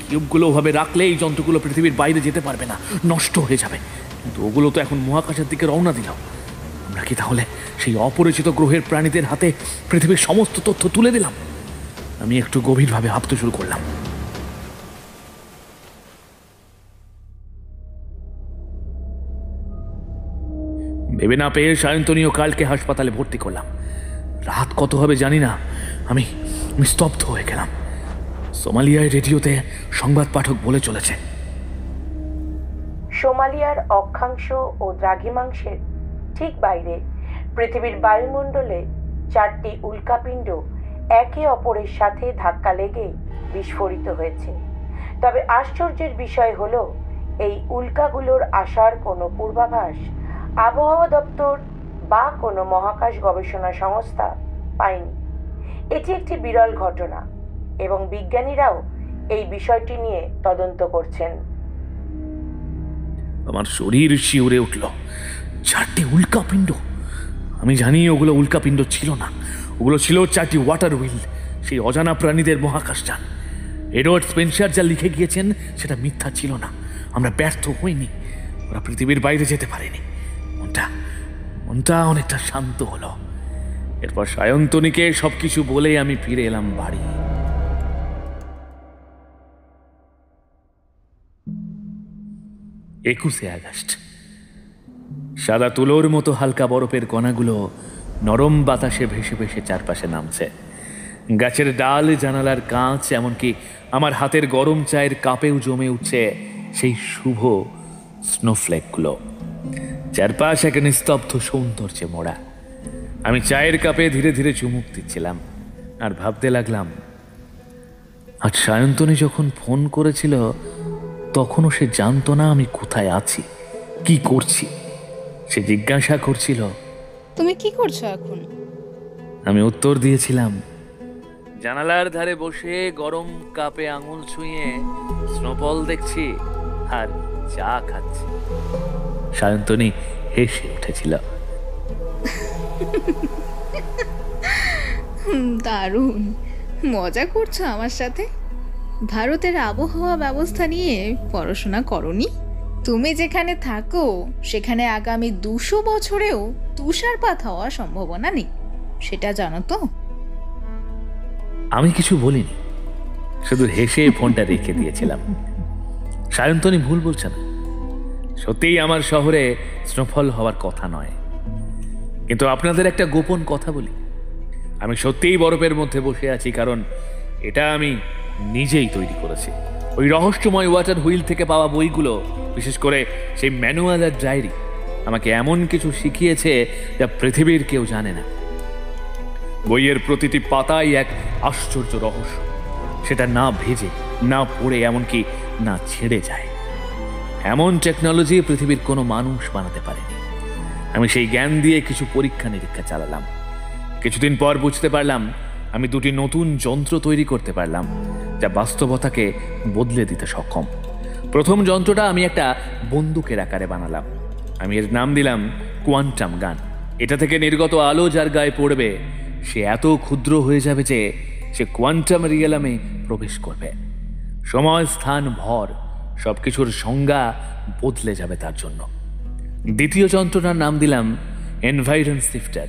C: কিউবগুলো ওভাবে রাখলে এই যন্ত্রগুলো পৃথিবীর বাইরে যেতে পারবে না, নষ্ট হয়ে যাবে। কিন্তু ওগুলো তো এখন মহাকাশের দিকে রওনা দিল। আমরা কি তাহলে সেই অপরিচিত গ্রহের প্রাণীদের হাতে পৃথিবীর সমস্ত তথ্য তুলে দিলাম? আমি একটু গভীরভাবে ভাবতে শুরু করলাম। ভেবে না পেয়ে সায়ন্তনী ও কার্লকে হাসপাতালে ভর্তি করলাম। রাত কত হবে জানি না, আমি স্তব্ধ হয়ে গেলাম। সোমালিয়ায় রেডিওতে সংবাদ পাঠক বলে চলেছে,
I: সোমালিয়ার অক্ষাংশ ও দ্রাঘিমাংশের ঠিক বাইরে পৃথিবীর বায়ুমণ্ডলে 4টি উল্কাপিণ্ড একে অপরের সাথে ধাক্কা লেগে বিস্ফোরিত হয়েছে। তবে আশ্চর্যের বিষয় হলো এই উল্কাগুলোর আসার কোনো পূর্বাভাস আবহাওয়া দপ্তর বা কোনো মহাকাশ গবেষণা সংস্থা পায়নি। এটি একটি বিরল ঘটনা এবং বিজ্ঞানীরাও এই বিষয়টি নিয়ে তদন্ত করছেন।
C: আমার শরীর শিউরে উঠল। 4টি উল্কাপিণ্ড! আমি জানি ওগুলো উল্কাপিণ্ড ছিল না, ওগুলো ছিল 4টি ওয়াটার হুইল, সেই অজানা প্রাণীদের মহাকাশযান। এডওয়ার্ড স্পেন্সার যা লিখে গিয়েছেন সেটা মিথ্যা ছিল না। আমরা ব্যর্থ হইনি, ওরা পৃথিবীর বাইরে যেতে পারেনি। মনটা অনেকটা শান্ত হলো। এরপর সায়ন্তনীকে সবকিছু বলে আমি ফিরে এলাম বাড়ি। 21শে আগস্ট। সাদা তুলোর মতো হালকা বরফের কণাগুলো নরম বাতাসে ভেসে ভেসে চারপাশে নামছে। গাছের ডাল, জানালার কাঁচ, এমনকি আমার হাতের গরম চায়ের কাপেও জমে উঠছে সেই শুভ স্নোফ্লেকগুলো। চারপাশ এক নিস্তব্ধ সৌন্দর্যে মোড়া। আমি চায়ের কাপে ধীরে ধীরে চুমুক দিচ্ছিলাম আর ভাবতে লাগলাম, আজ সায়ন্তনী যখন ফোন করেছিল তখনও সে জানতো না আমি কোথায় আছি, কি করছি। সে জিজ্ঞাসা করছিল,
D: তুমি কি করছো এখন?
C: আমি উত্তর দিয়েছিলাম, জানালার ধারে বসে গরম কাপে আঙুল ছুঁয়ে স্নোফল দেখছি আর চা খাচ্ছি। সায়ন্তনী হেসে উঠেছিল।
D: দারুণ মজা করছো আমার সাথে। ভারতের আবহাওয়া ব্যবস্থা নিয়ে পড়াশোনা করনি? তুমি যেখানে থাকো সেখানে আগামী 200 বছরেও তুষারপাত হওয়ার সম্ভাবনা নেই, সেটা জানো তো?
C: আমি কিছু বলিনি, শুধু হেসে ফোনটা রেখে দিয়েছিলাম। সায়ন্তনী ভুল বলছে না, সত্যিই আমার শহরে স্নোফল হওয়ার কথা নয়। কিন্তু আপনাদের একটা গোপন কথা বলি, আমি সত্যিই বরফের মধ্যে বসে আছি, কারণ এটা আমি নিজেই তৈরি করেছি। ওই রহস্যময় ওয়াটার হুইল থেকে পাওয়া বইগুলো, বিশেষ করে সেই ম্যানুয়াল আর ডায়েরি, আমাকে এমন কিছু শিখিয়েছে যা পৃথিবীর কেউ জানে না। বইয়ের প্রতিটি পাতাই এক আশ্চর্য রহস্য, সেটা না ভেজে, না পড়ে, এমনকি না ছেড়ে যায়। এমন টেকনোলজি পৃথিবীর কোনো মানুষ বানাতে পারেনি। আমি সেই জ্ঞান দিয়ে কিছু পরীক্ষা নিরীক্ষা চালালাম। কিছুদিন পর বুঝতে পারলাম আমি 2টি নতুন যন্ত্র তৈরি করতে পারলাম যা বাস্তবতাকে বদলে দিতে সক্ষম। প্রথম যন্ত্রটা আমি একটা বন্দুকের আকারে বানালাম। আমি এর নাম দিলাম কোয়ান্টাম গান। এটা থেকে নির্গত আলো যার গায়ে পড়বে সে এত ক্ষুদ্র হয়ে যাবে যে সে কোয়ান্টাম রিয়েলামে প্রবেশ করবে। সময়, স্থান, ভর সবকিছুর সংজ্ঞা বদলে যাবে তার জন্য। দ্বিতীয় যন্ত্রটার নাম দিলাম এনভাইরন শিফটার।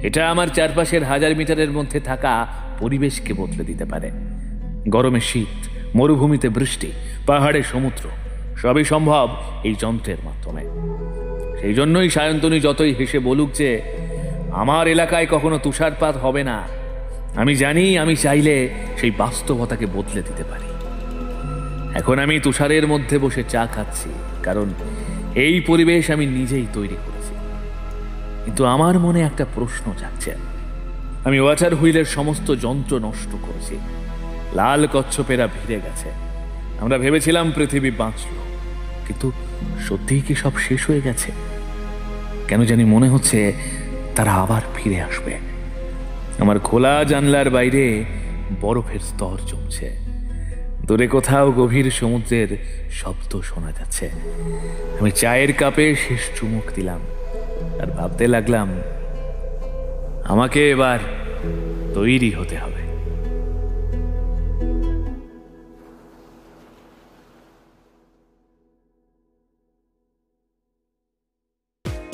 C: এটা আমার চারপাশের 1000 মিটারের মধ্যে থাকা পরিবেশকে বদলে দিতে পারে। গরমে শীত, মরুভূমিতে বৃষ্টি, পাহাড়ে সমুদ্র, সবই সম্ভব এই যন্ত্রের মাধ্যমে। সেই জন্যই সায়ন্তনী যতই হেসে বলুক যে আমার এলাকায় কখনো তুষারপাত হবে না, আমি জানি আমি চাইলে সেই বাস্তবতাকে বদলে দিতে পারি। এখন আমি তুষারের মধ্যে বসে চা খাচ্ছি, কারণ এই পরিবেশ আমি নিজেই তৈরি করেছি। কিন্তু আমার মনে একটা প্রশ্ন জাগছে। আমি ওয়াটার হুইলের সমস্ত যন্ত্র নষ্ট করেছি, লাল কচ্ছপেরা ভিড়ে গেছে। আমরা ভেবেছিলাম পৃথিবী বাঁচল, কিন্তু সত্যিই কি সব শেষ হয়ে গেছে? কেন জানি মনে হচ্ছে তারা আবার ফিরে আসবে। আমার খোলা জানলার বাইরে বরফের স্তর জমছে, দূরে কোথাও গভীর সমুদ্রের শব্দ শোনা যাচ্ছে। আমি চায়ের কাপে শেষ চুমুক দিলাম আর ভাবতে লাগলাম, আমাকে এবার তৈরি হতে হবে।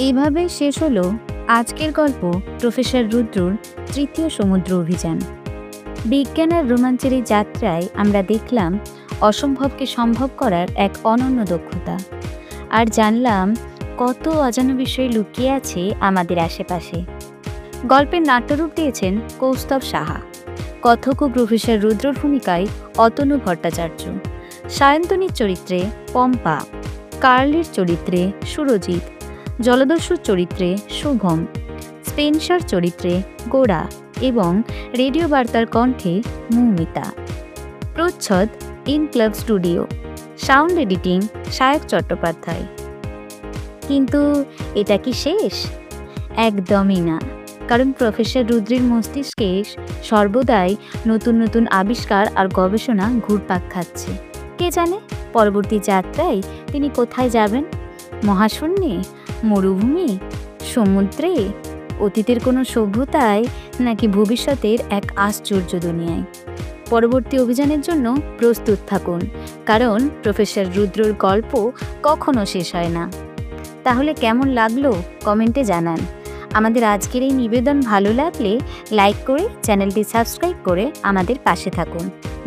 A: এইভাবে শেষ হলো আজকের গল্প প্রফেসর রুদ্রর 3য় সমুদ্র অভিযান। বিজ্ঞান আর রোমাঞ্চের এই যাত্রায় আমরা দেখলাম অসম্ভবকে সম্ভব করার এক অনন্য দক্ষতা, আর জানলাম কত অজানা বিষয় লুকিয়ে আছে আমাদের আশেপাশে। গল্পের নাট্যরূপ দিয়েছেন কৌস্তব সাহা, কথক ও প্রফেসর রুদ্রর ভূমিকায় অতনু ভট্টাচার্য, সায়ন্তনীর চরিত্রে পম্পা, কার্লির চরিত্রে সুরজিৎ, জলদস্যুর চরিত্রে শুভম, স্পেন্সার চরিত্রে গোরা এবং রেডিও বার্তার কণ্ঠে মৌমিতা। প্রচ্ছদ Inqilab studio, sound editing Sayak Chattopadhyay. কিন্তু এটা কি শেষ? একদমই না, কারণ প্রফেসর রুদ্রের মস্তিষ্কে সর্বদাই নতুন নতুন আবিষ্কার আর গবেষণা ঘুরপাক খাচ্ছে। কে জানে পরবর্তী যাত্রায় তিনি কোথায় যাবেন? মহাশূন্যে, মরুভূমি, সমুদ্রে, অতীতের কোনো সভ্যতায়, নাকি ভবিষ্যতের এক আশ্চর্য দুনিয়ায়? পরবর্তী অভিযানের জন্য প্রস্তুত থাকুন, কারণ প্রফেসর রুদ্রর গল্প কখনো শেষ হয় না। তাহলে কেমন লাগলো কমেন্টে জানান। আমাদের আজকের এই নিবেদন ভালো লাগলে লাইক করে চ্যানেলটি সাবস্ক্রাইব করে আমাদের পাশে থাকুন।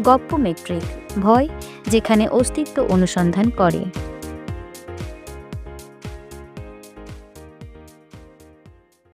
A: গপ্প মেট্রিক, ভয় যেখানে অস্তিত্ব অনুসন্ধান করে।